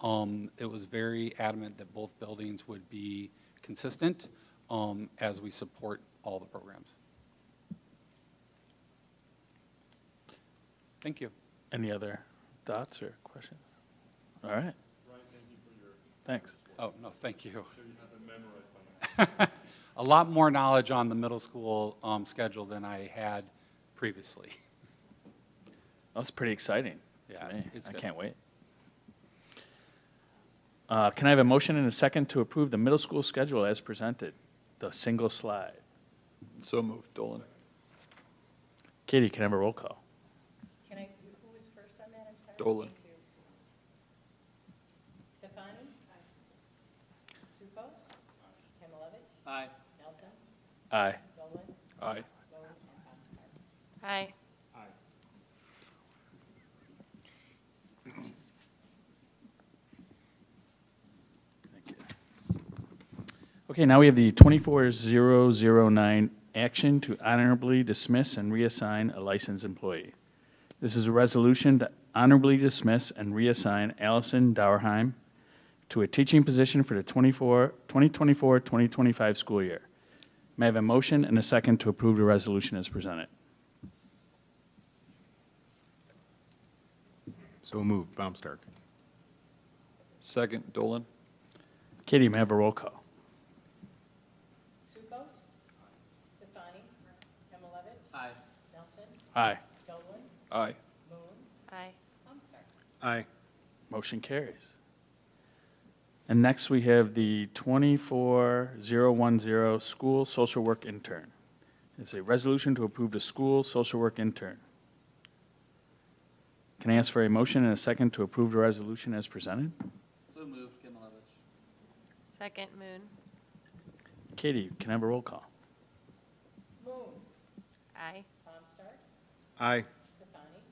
Speaker 12: it was very adamant that both buildings would be consistent as we support all the programs. Thank you.
Speaker 1: Any other thoughts or questions? All right. Thanks.
Speaker 12: Oh, no, thank you. A lot more knowledge on the middle school schedule than I had previously.
Speaker 1: That's pretty exciting
Speaker 12: Yeah,
Speaker 1: to me.
Speaker 12: it's
Speaker 1: I
Speaker 12: good.
Speaker 1: can't wait. Can I have a motion and a second to approve the middle school schedule as presented? The single slide.
Speaker 2: So moved, Dolan.
Speaker 1: Katie, can I have a roll call?
Speaker 7: Can I, who was first on that? I'm sorry.
Speaker 2: Dolan.
Speaker 7: Thank you. Stefani? Supos? Kamilowicz?
Speaker 3: Aye.
Speaker 7: Nelson?
Speaker 1: Aye.
Speaker 7: Dolan?
Speaker 2: Aye.
Speaker 7: Bone? And Foster.
Speaker 13: Aye.
Speaker 1: Thank you. Okay, now we have the 24009 action to honorably dismiss and reassign a licensed employee. This is a resolution to honorably dismiss and reassign Allison Dauerheim to a teaching position for the 2024-2025 school year. May I have a motion and a second to approve the resolution as presented?
Speaker 10: So moved, Baumstark.
Speaker 2: Second, Dolan.
Speaker 1: Katie, may I have a roll call?
Speaker 7: Supos? Stefani? Kamilowicz?
Speaker 3: Aye.
Speaker 7: Nelson?
Speaker 1: Aye.
Speaker 7: Dolan?
Speaker 2: Aye.
Speaker 7: Moon?
Speaker 13: Aye.
Speaker 7: Baumstark.
Speaker 10: Aye.
Speaker 1: Motion carries. And next, we have the 24010 school social work intern. It's a resolution to approve the school social work intern. Can I ask for a motion and a second to approve the resolution as presented?
Speaker 3: So moved, Kamilowicz.
Speaker 13: Second, Moon.
Speaker 1: Katie, can I have a roll call?
Speaker 7: Moon?
Speaker 13: Aye.
Speaker 7: Baumstark?
Speaker 10: Aye.
Speaker 7: Stefani?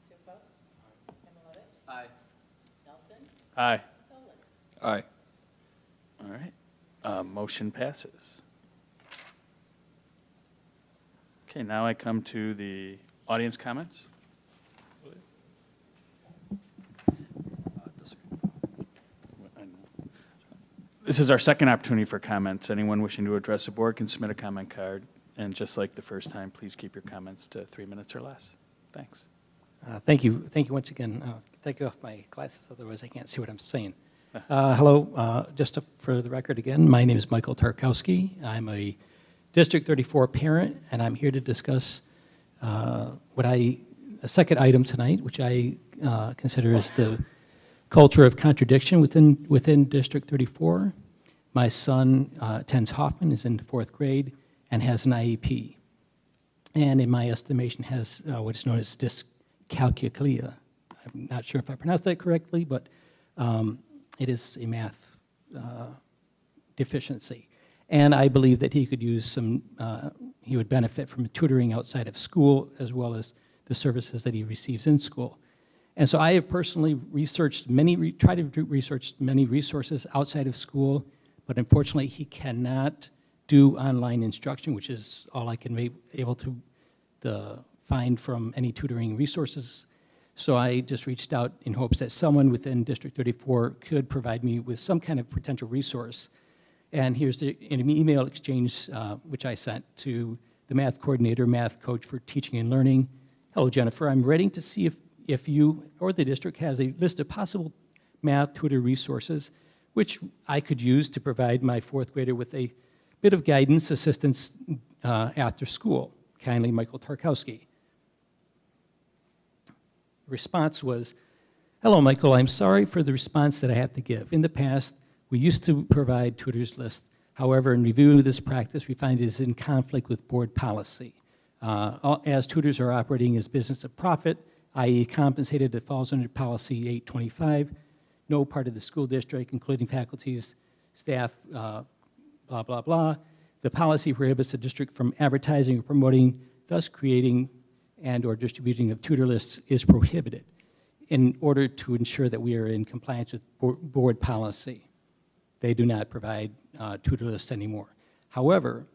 Speaker 7: Supos? Kamilowicz?
Speaker 3: Aye.
Speaker 7: Nelson?
Speaker 1: Aye.
Speaker 7: Dolan?
Speaker 2: Aye.
Speaker 1: All right. Motion passes. Okay, now I come to the audience comments. This is our second opportunity for comments. Anyone wishing to address the board can submit a comment card. And just like the first time, please keep your comments to 3 minutes or less. Thanks.
Speaker 8: Thank you once again. Take off my glasses, otherwise I can't see what I'm saying. Hello, for the record again, my name is Michael Tarkowski. I'm a District 34 parent, and I'm here to discuss a second item tonight, which I consider is the culture of contradiction within District 34. My son attends Hoffman, is in the 4th grade, and has an IEP. And in my estimation has what is known as dyscalculia. I'm not sure if I pronounced that correctly, but it is a math deficiency. And I believe that he could use he would benefit from tutoring outside of school as well as the services that he receives in school. And so I have personally tried to research many resources outside of school, but unfortunately he cannot do online instruction, which is all I can be able to find from any tutoring resources. So I just reached out in hopes that someone within District 34 could provide me with some kind of potential resource. And here's an email exchange which I sent to the math coordinator, math coach for teaching and learning. Hello, Jennifer. I'm writing to see if you or the district has a list of possible math tutor resources which I could use to provide my 4th grader with a bit of guidance, assistance after school. Kindly, Michael Tarkowski. The response was, hello, Michael. I'm sorry for the response that I have to give. In the past, we used to provide tutors lists. However, in reviewing this practice, we find it is in conflict with board policy. As tutors are operating as business of profit, i.e. compensated that falls under Policy 825, no part of the school district, including faculties, staff, blah, blah, blah. The policy prohibits the district from advertising or promoting, thus creating and/or distributing of tutor lists is prohibited in order to ensure that we are in compliance with board policy. They do not provide tutor lists anymore. However,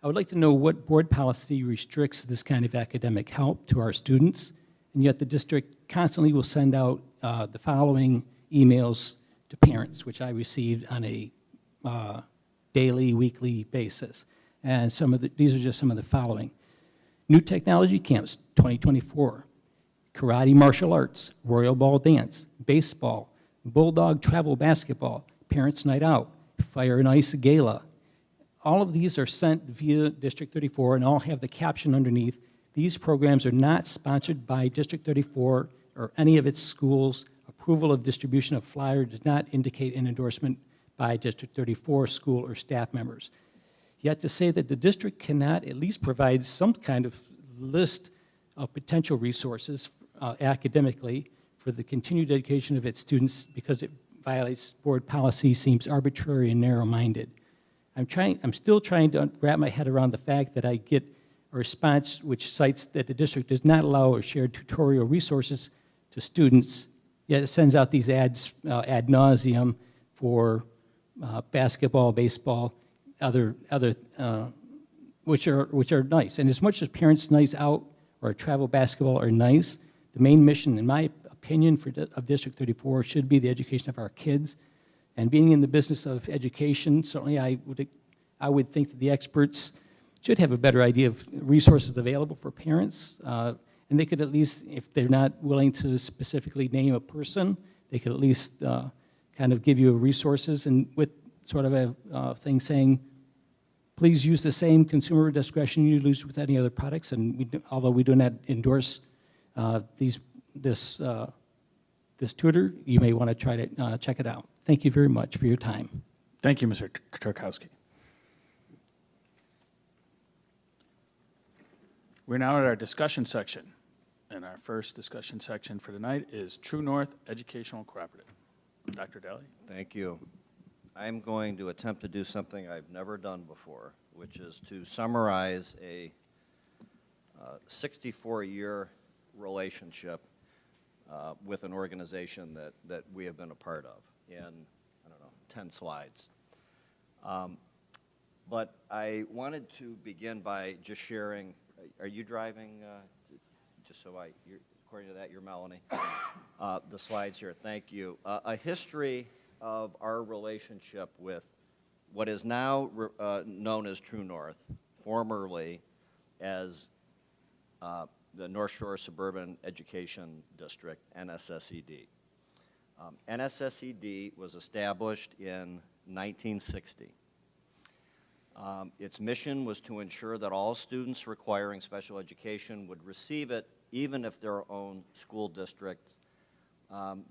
Speaker 8: I would like to know what board policy restricts this kind of academic help to our students, and yet the district constantly will send out the following emails to parents, which I received on a daily, weekly basis. And these are just some of the following. New Technology Camps 2024, Karate Martial Arts, Royal Ball Dance, Baseball, Bulldog Travel Basketball, Parents Night Out, Fire and Ice Gala. All of these are sent via District 34 and all have the caption underneath. These programs are not sponsored by District 34 or any of its schools. Approval of distribution of flyer does not indicate an endorsement by District 34 school or staff members. Yet to say that the district cannot at least provide some kind of list of potential resources academically for the continued education of its students because it violates board policy seems arbitrary and narrow-minded. I'm still trying to wrap my head around the fact that I get a response which cites that the district does not allow or share tutorial resources to students, yet it sends out these ads ad nauseum for basketball, baseball, other which are nice. And as much as Parents Nights Out or travel basketball are nice, the main mission, in my opinion, of District 34 should be the education of our kids. And being in the business of education, certainly I would think that the experts should have a better idea of resources available for parents. And they could at least, if they're not willing to specifically name a person, they could at least kind of give you resources and with sort of a thing saying, please use the same consumer discretion you use with any other products. And although we do not endorse this tutor, you may want to try to check it out. Thank you very much for your time.
Speaker 1: Thank you, Mr. Turkowski. We're now at our discussion section. And our first discussion section for tonight is True North Educational Cooperative. Dr. Daly.
Speaker 6: Thank you. I'm going to attempt to do something I've never done before, which is to summarize a 64-year relationship with an organization that we have been a part of in, I don't know, 10 slides. But I wanted to begin by just sharing, are you driving, just so according to that, you're Melanie, the slides here, thank you. A history of our relationship with what is now known as True North, formerly as the North Shore Suburban Education District, NSSED. NSSED was established in 1960. Its mission was to ensure that all students requiring special education would receive it even if their own school district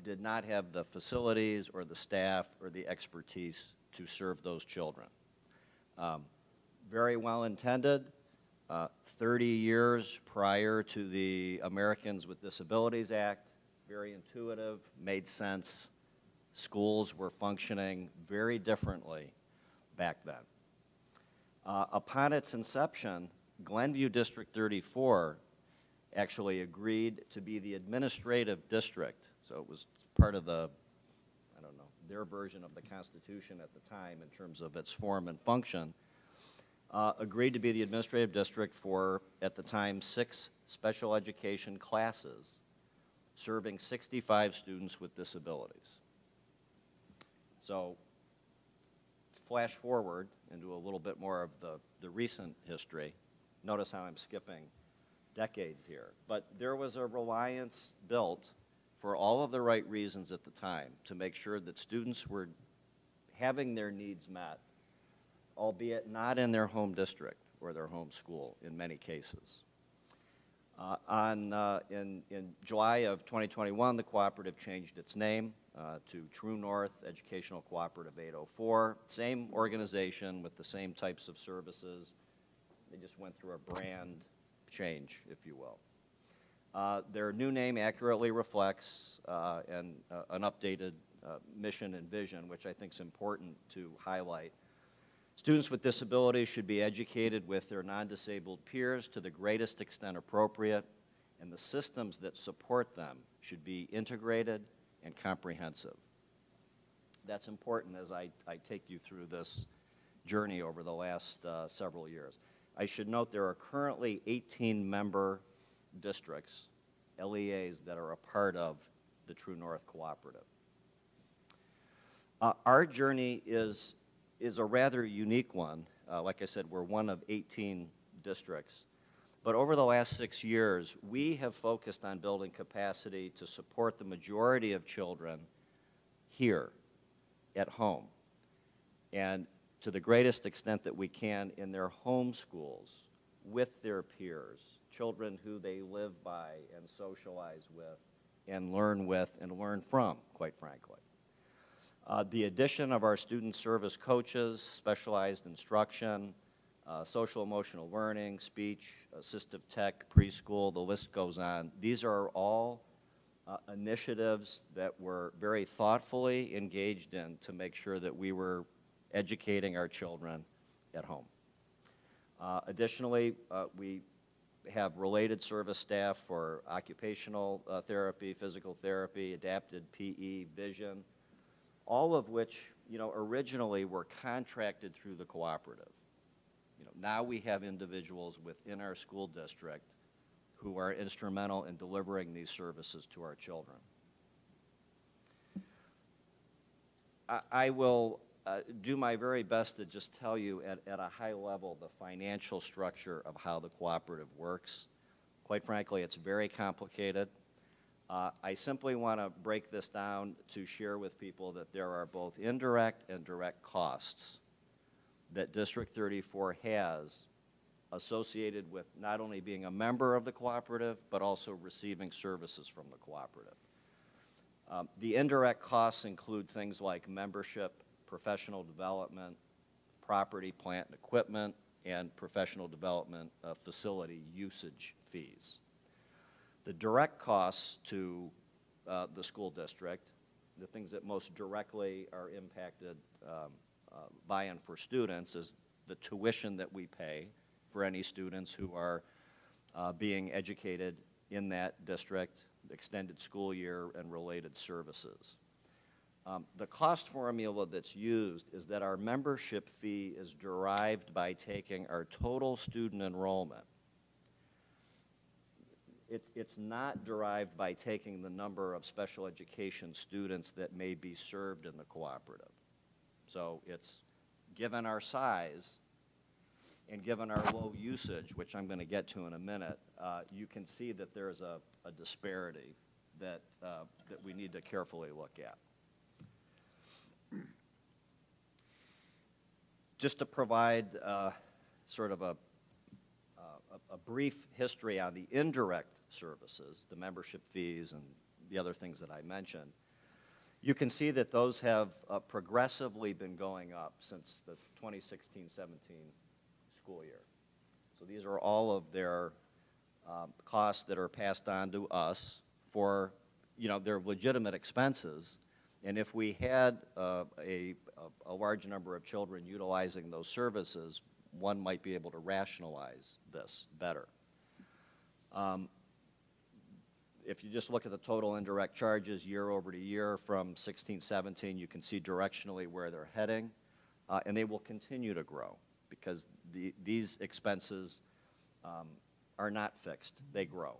Speaker 6: did not have the facilities or the staff or the expertise to serve those children. Very well intended. 30 years prior to the Americans with Disabilities Act, very intuitive, made sense. Schools were functioning very differently back then. Upon its inception, Glenview District 34 actually agreed to be the administrative district. So it was part of the, I don't know, their version of the Constitution at the time in terms of its form and function. Agreed to be the administrative district for, at the time, 6 special education classes serving 65 students with disabilities. So flash forward into a little bit more of the recent history. Notice how I'm skipping decades here. But there was a reliance built for all of the right reasons at the time to make sure that students were having their needs met, albeit not in their home district or their home school in many cases. In July of 2021, the cooperative changed its name to True North Educational Cooperative 804. Same organization with the same types of services. They just went through a brand change, if you will. Their new name accurately reflects an updated mission and vision, which I think is important to highlight. Students with disabilities should be educated with their non-disabled peers to the greatest extent appropriate, and the systems that support them should be integrated and comprehensive. That's important as I take you through this journey over the last several years. I should note there are currently 18 member districts, LEAs, that are a part of the True North Cooperative. Our journey is a rather unique one. Like I said, we're one of 18 districts. But over the last 6 years, we have focused on building capacity to support the majority of children here at home, and to the greatest extent that we can in their home schools with their peers, children who they live by and socialize with and learn from, quite frankly. The addition of our student service coaches, specialized instruction, social emotional learning, speech, assistive tech, preschool, the list goes on. These are all initiatives that we're very thoughtfully engaged in to make sure that we were educating our children at home. Additionally, we have related service staff for occupational therapy, physical therapy, adapted PE, vision, all of which, originally were contracted through the cooperative. Now we have individuals within our school district who are instrumental in delivering these services to our children. I will do my very best to just tell you at a high level the financial structure of how the cooperative works. Quite frankly, it's very complicated. I simply want to break this down to share with people that there are both indirect and direct costs that District 34 has associated with not only being a member of the cooperative, but also receiving services from the cooperative. The indirect costs include things like membership, professional development, property, plant, and equipment, and professional development facility usage fees. The direct costs to the school district, the things that most directly are impacted by and for students, is the tuition that we pay for any students who are being educated in that district, extended school year, and related services. The cost formula that's used is that our membership fee is derived by taking our total student enrollment. It's not derived by taking the number of special education students that may be served in the cooperative. So it's, given our size and given our low usage, which I'm going to get to in a minute, you can see that there's a disparity that we need to carefully look at. Just to provide sort of a brief history on the indirect services, the membership fees and the other things that I mentioned, you can see that those have progressively been going up since the 2016-17 school year. So these are all of their costs that are passed on to us for, their legitimate expenses. And if we had a large number of children utilizing those services, one might be able to rationalize this better. If you just look at the total indirect charges year over year from 16-17, you can see directionally where they're heading, and they will continue to grow because these expenses are not fixed, they grow.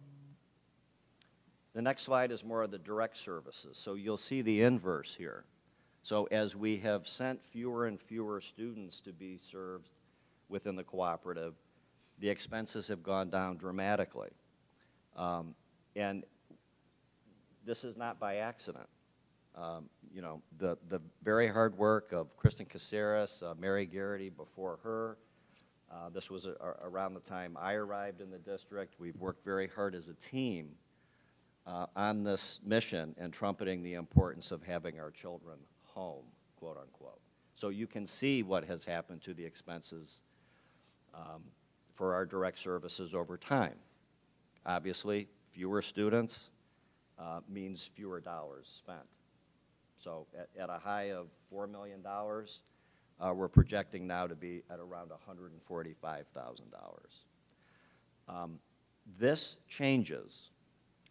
Speaker 6: The next slide is more of the direct services. So you'll see the inverse here. So as we have sent fewer and fewer students to be served within the cooperative, the expenses have gone down dramatically. And this is not by accident. The very hard work of Kristen Caceres, Mary Garrity before her, this was around the time I arrived in the district. We've worked very hard as a team on this mission and trumpeting the importance of having our children home, quote unquote. So you can see what has happened to the expenses for our direct services over time. Obviously, fewer students means fewer dollars spent. So at a high of $4 million, we're projecting now to be at around $145,000. This changes.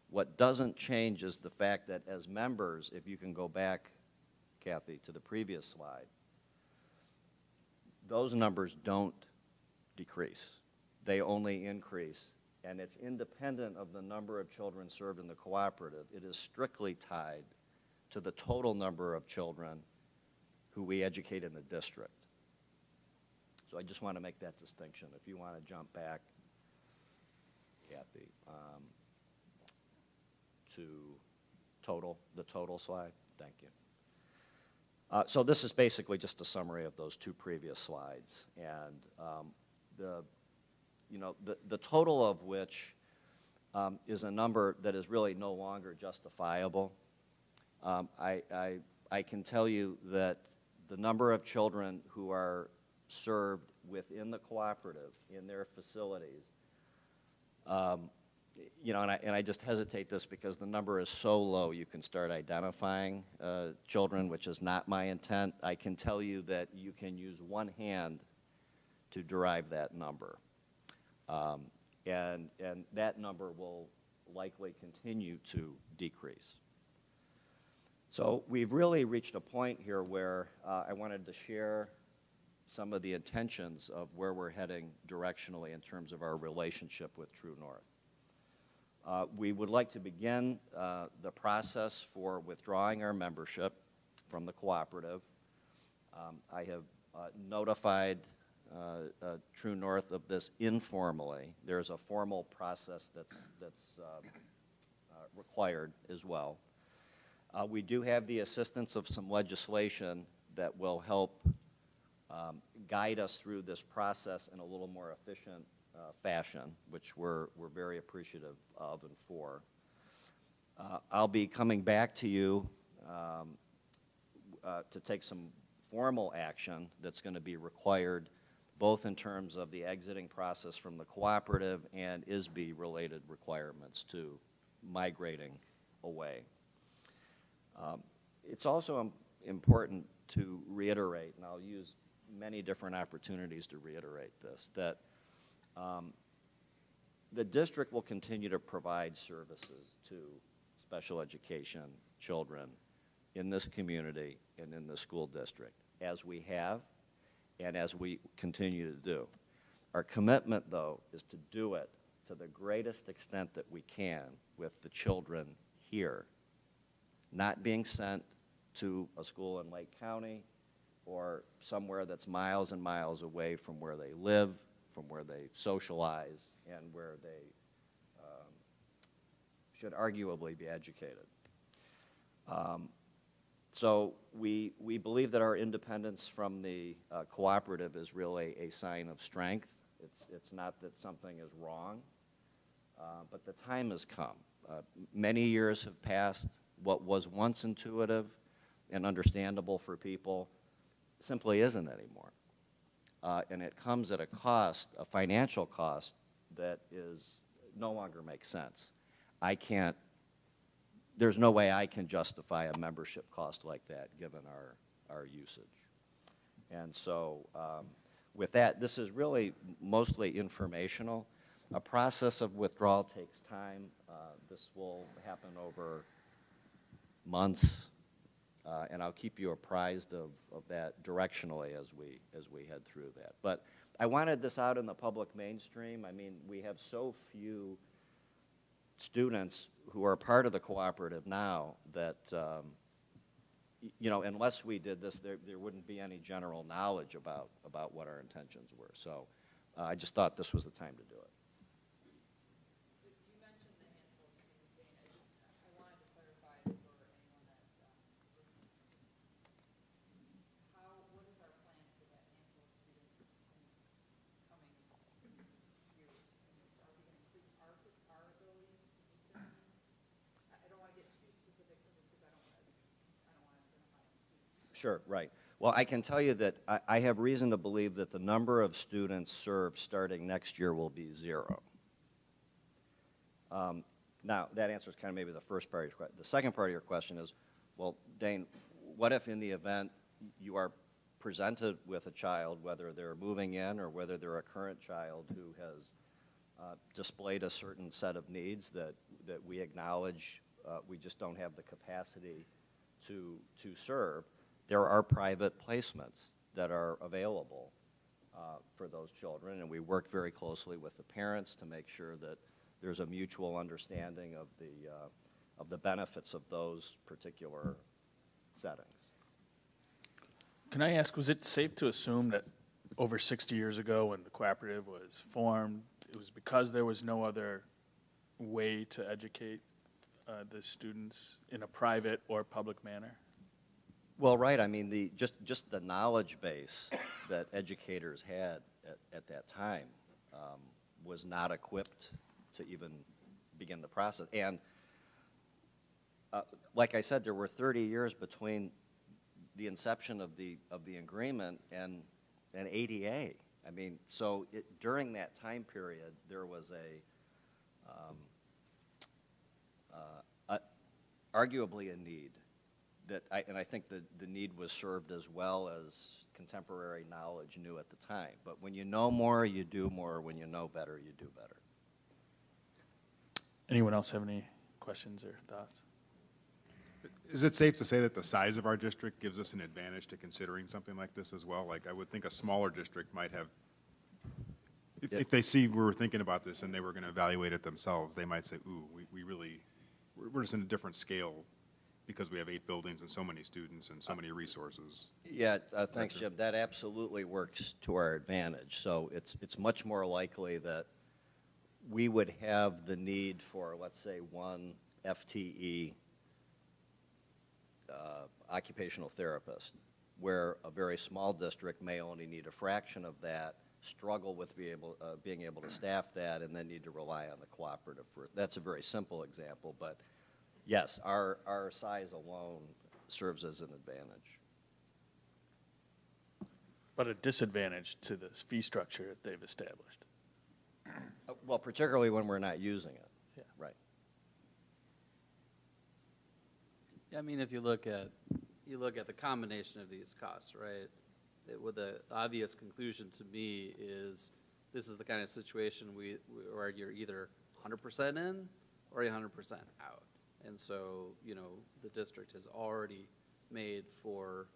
Speaker 6: What doesn't change is the fact that as members, if you can go back, Kathy, to the previous slide, those numbers don't decrease. They only increase, and it's independent of the number of children served in the cooperative. It is strictly tied to the total number of children who we educate in the district. So I just want to make that distinction. If you want to jump back, Kathy, to the total slide. Thank you. So this is basically just a summary of those two previous slides, and the total of which is a number that is really no longer justifiable. I can tell you that the number of children who are served within the cooperative in their facilities, and I just hesitate this because the number is so low you can start identifying children, which is not my intent. I can tell you that you can use one hand to derive that number. And that number will likely continue to decrease. So we've really reached a point here where I wanted to share some of the intentions of where we're heading directionally in terms of our relationship with True North. We would like to begin the process for withdrawing our membership from the cooperative. I have notified True North of this informally. There's a formal process that's required as well. We do have the assistance of some legislation that will help guide us through this process in a little more efficient fashion, which we're very appreciative of and for. I'll be coming back to you to take some formal action that's going to be required both in terms of the exiting process from the cooperative and ISB-related requirements to migrating away. It's also important to reiterate, and I'll use many different opportunities to reiterate this, that the district will continue to provide services to special education children in this community and in the school district, as we have and as we continue to do. Our commitment, though, is to do it to the greatest extent that we can with the children here, not being sent to a school in Lake County or somewhere that's miles and miles away from where they live, from where they socialize, and where they should arguably be educated. So we believe that our independence from the cooperative is really a sign of strength. It's not that something is wrong, but the time has come. Many years have passed. What was once intuitive and understandable for people simply isn't anymore. And it comes at a cost, a financial cost, that no longer makes sense. There's no way I can justify a membership cost like that given our usage. And so with that, this is really mostly informational. A process of withdrawal takes time. This will happen over months, and I'll keep you apprised of that directionally as we head through that. But I wanted this out in the public mainstream. I mean, we have so few students who are part of the cooperative now that, unless we did this, there wouldn't be any general knowledge about what our intentions were. So I just thought this was the time to do it.
Speaker 7: You mentioned the handful of students, Dane. I wanted to clarify for anyone that what is our plan for that handful of students in coming years? Are we going to increase our abilities to meet their needs? I don't want to get too specific simply because I don't want to identify them students.
Speaker 6: Sure, right. Well, I can tell you that I have reason to believe that the number of students served starting next year will be 0. Now, that answers kind of maybe the first part of your question. The second part of your question is, well, Dane, what if in the event you are presented with a child, whether they're moving in or whether they're a current child who has displayed a certain set of needs that we acknowledge we just don't have the capacity to serve, there are private placements that are available for those children, and we work very closely with the parents to make sure that there's a mutual understanding of the benefits of those particular settings.
Speaker 1: Can I ask, was it safe to assume that over 60 years ago when the cooperative was formed, it was because there was no other way to educate the students in a private or public manner?
Speaker 6: Well, right. I mean, just the knowledge base that educators had at that time was not equipped to even begin the process. And like I said, there were 30 years between the inception of the agreement and ADA. I mean, so during that time period, there was arguably a need that, and I think the need was served as well as contemporary knowledge knew at the time. But when you know more, you do more. When you know better, you do better.
Speaker 1: Anyone else have any questions or thoughts?
Speaker 10: Is it safe to say that the size of our district gives us an advantage to considering something like this as well? Like, I would think a smaller district might have, if they see we were thinking about this and they were going to evaluate it themselves, they might say, ooh, we're just in a different scale because we have 8 buildings and so many students and so many resources.
Speaker 6: Yeah, thanks, Jim. That absolutely works to our advantage. So it's much more likely that we would have the need for, let's say, 1 FTE occupational therapist, where a very small district may only need a fraction of that, struggle with being able to staff that, and then need to rely on the cooperative for it. That's a very simple example, but yes, our size alone serves as an advantage.
Speaker 1: But a disadvantage to this fee structure that they've established.
Speaker 6: Well, particularly when we're not using it.
Speaker 1: Yeah.
Speaker 6: Right.
Speaker 3: Yeah, I mean, if you look at the combination of these costs, right? With the obvious conclusion to me is this is the kind of situation where you're either 100% in or 100% out. And so, you know, the district has already made, for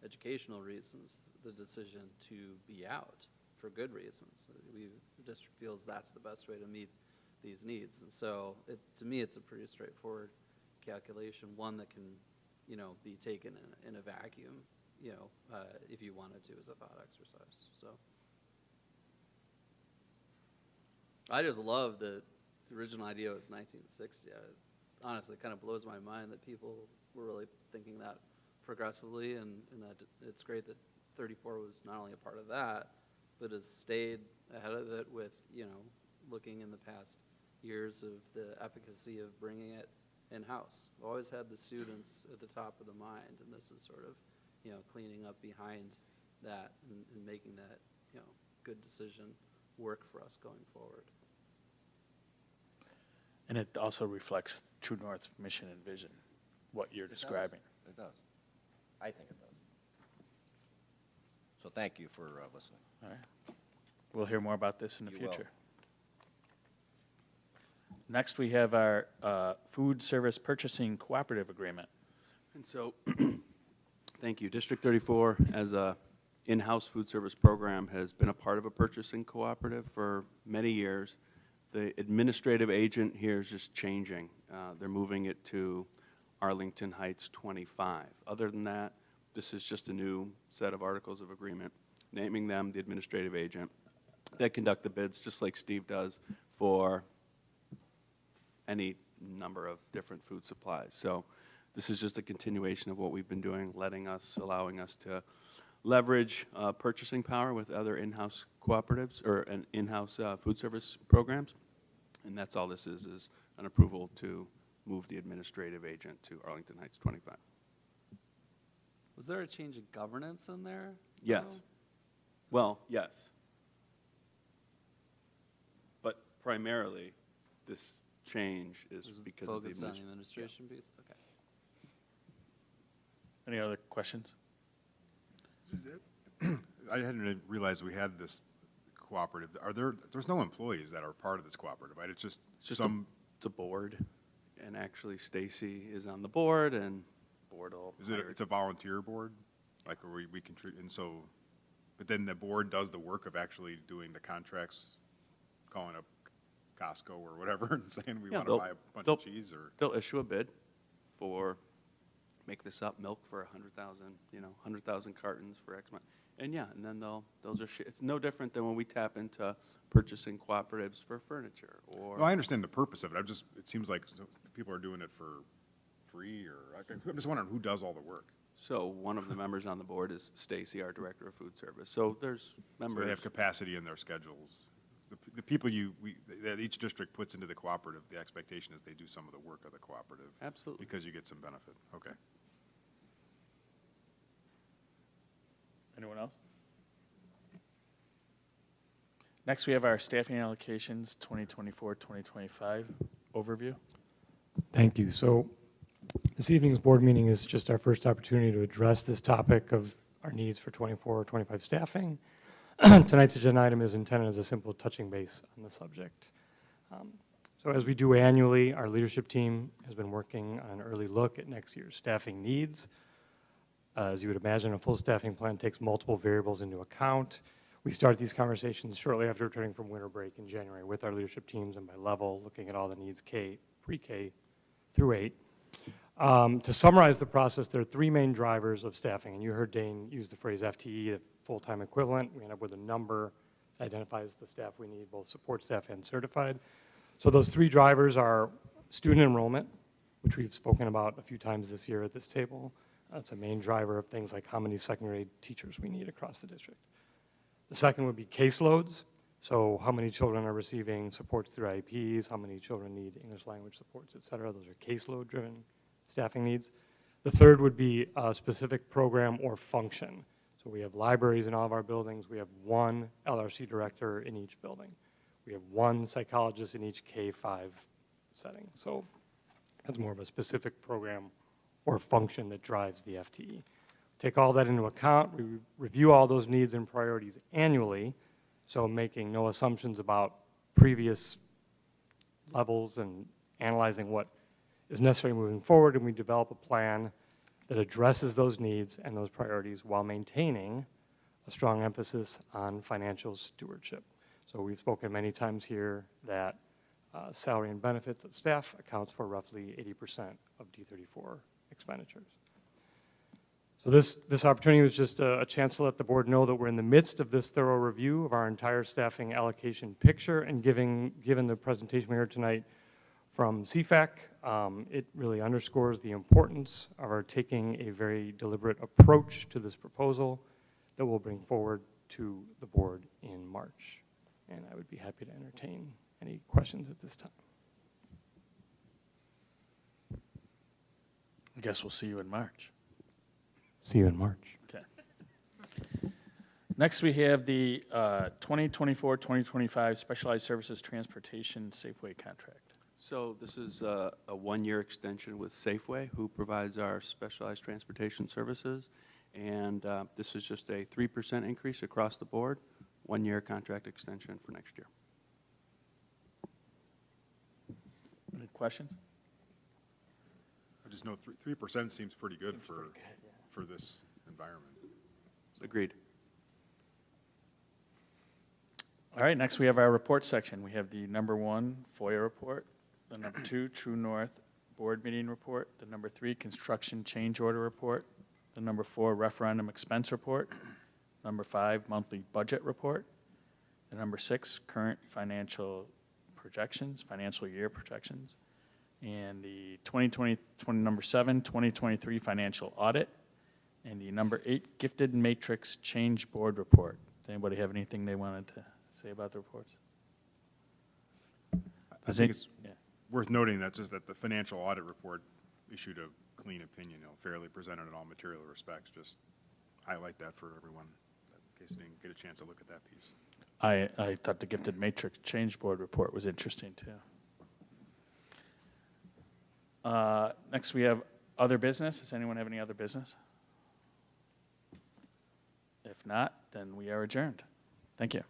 Speaker 3: educational reasons, the decision to be out for good reasons. The district feels that's the best way to meet these needs. And so, to me, it's a pretty straightforward calculation, one that can, you know, be taken in a vacuum, you know, if you wanted to, as a thought exercise. So I just love that the original idea was 1960. Honestly, it kind of blows my mind that people were really thinking that progressively, and that it's great that 34 was not only a part of that, but has stayed ahead of it with, you know, looking in the past years of the efficacy of bringing it in-house. We've always had the students at the top of the mind, and this is sort of, you know, cleaning up behind that and making that, you know, good decision work for us going forward.
Speaker 1: And it also reflects True North's mission and vision, what you're describing.
Speaker 6: It does. I think it does. So thank you for listening.
Speaker 1: All right. We'll hear more about this in the
Speaker 6: You will.
Speaker 1: future. Next, we have our food service purchasing cooperative agreement.
Speaker 5: And so, thank you. District 34, as a in-house food service program, has been a part of a purchasing cooperative for many years. The administrative agent here is just changing. They're moving it to Arlington Heights 25. Other than that, this is just a new set of articles of agreement, naming them the administrative agent. They conduct the bids, just like Steve does, for any number of different food supplies. So this is just a continuation of what we've been doing, allowing us to leverage purchasing power with other in-house cooperatives or an in-house food service programs. And that's all this is an approval to move the administrative agent to Arlington Heights 25.
Speaker 3: Was there a change in governance in there?
Speaker 5: Yes.
Speaker 3: No?
Speaker 5: Well, yes. But primarily, this change is
Speaker 3: This is
Speaker 5: because of the
Speaker 3: focused on the
Speaker 5: administration.
Speaker 3: administration piece? Okay.
Speaker 1: Any other questions?
Speaker 10: I hadn't realized we had this cooperative. There's no employees that are part of this cooperative, right? It's just
Speaker 5: It's
Speaker 10: some,
Speaker 5: a board, and actually Stacy is on the board, and board will hire-
Speaker 10: it's a volunteer board? Like, where we contribute, and so, but then the board does the work of actually doing the contracts, calling up Costco or whatever and saying we
Speaker 5: Yeah,
Speaker 10: want to
Speaker 5: they'll-
Speaker 10: buy a bunch
Speaker 5: they'll-
Speaker 10: of cheese, or?
Speaker 5: They'll issue a bid for, make this up, milk for 100,000, 100,000 cartons for X amount. And yeah, and then they'll just, it's no different than when we tap into purchasing cooperatives for furniture or.
Speaker 10: No, I understand the purpose of it. It seems like people are doing it for free, or, I'm just wondering who does all the work.
Speaker 5: So one of the members on the board is Stacy, our Director of Food Service. So there's
Speaker 10: So
Speaker 5: members.
Speaker 10: they have capacity in their schedules. The people that each district puts into the cooperative, the expectation is they do some of the work of the cooperative.
Speaker 5: Absolutely.
Speaker 10: Because you get some benefit. Okay.
Speaker 1: Anyone else? Next, we have our staffing allocations 2024-2025 overview.
Speaker 14: Thank you. So this evening's board meeting is just our first opportunity to address this topic of our needs for 24-25 staffing. Tonight's agenda item is intended as a simple touching base on the subject. So as we do annually, our leadership team has been working on an early look at next year's staffing needs. As you would imagine, a full staffing plan takes multiple variables into account. We start these conversations shortly after returning from winter break in January with our leadership teams and by level, looking at all the needs pre-K through 8. To summarize the process, there are 3 main drivers of staffing, and you heard Dane use the phrase FTE, the full-time equivalent. We end up with a number that identifies the staff we need, both support staff and certified. So those 3 drivers are student enrollment, which we've spoken about a few times this year at this table. That's a main driver of things like how many second grade teachers we need across the district. The second would be caseloads. So how many children are receiving supports through IEPs, how many children need English language supports, et cetera. Those are caseload-driven staffing needs. The third would be a specific program or function. So we have libraries in all of our buildings. We have 1 LRC director in each building. We have 1 psychologist in each K-5 setting. So that's more of a specific program or function that drives the FTE. Take all that into account. We review all those needs and priorities annually, so making no assumptions about previous levels and analyzing what is necessary moving forward, and we develop a plan that addresses those needs and those priorities while maintaining a strong emphasis on financial stewardship. So we've spoken many times here that salary and benefits of staff accounts for roughly 80% of D34 expenditures. So this opportunity was just a chance to let the board know that we're in the midst of this thorough review of our entire staffing allocation picture, and given the presentation we heard tonight from CFAC, it really underscores the importance of our taking a very deliberate approach to this proposal that we'll bring forward to the board in March. And I would be happy to entertain any questions at this time.
Speaker 1: I guess we'll see you in March.
Speaker 14: See you in March.
Speaker 1: Okay. Next, we have the 2024-2025 Specialized Services Transportation Safeway contract.
Speaker 5: So this is a 1-year extension with Safeway, who provides our specialized transportation services. And this is just a 3% increase across the board, 1-year contract extension for next year.
Speaker 1: Any questions?
Speaker 10: I just know 3% seems pretty good for this environment.
Speaker 5: Agreed.
Speaker 1: All right, next we have our report section. We have the number 1 FOIA report, the number 2 True North board meeting report, the number 3 construction change order report, the number 4 referendum expense report, number 5 monthly budget report, the number 6 current financial projections, financial year projections, and the number 7 2023 financial audit, and the number 8 gifted matrix change board report. Does anybody have anything they wanted to say about the reports?
Speaker 10: I think it's worth noting that just that the financial audit report issued a clean opinion, fairly presented in all material respects. Just highlight that for everyone, in case you didn't get a chance to look at that piece.
Speaker 1: I thought the gifted matrix change board report was interesting too. Next, we have other business. Does anyone have any other business? If not, then we are adjourned. Thank you.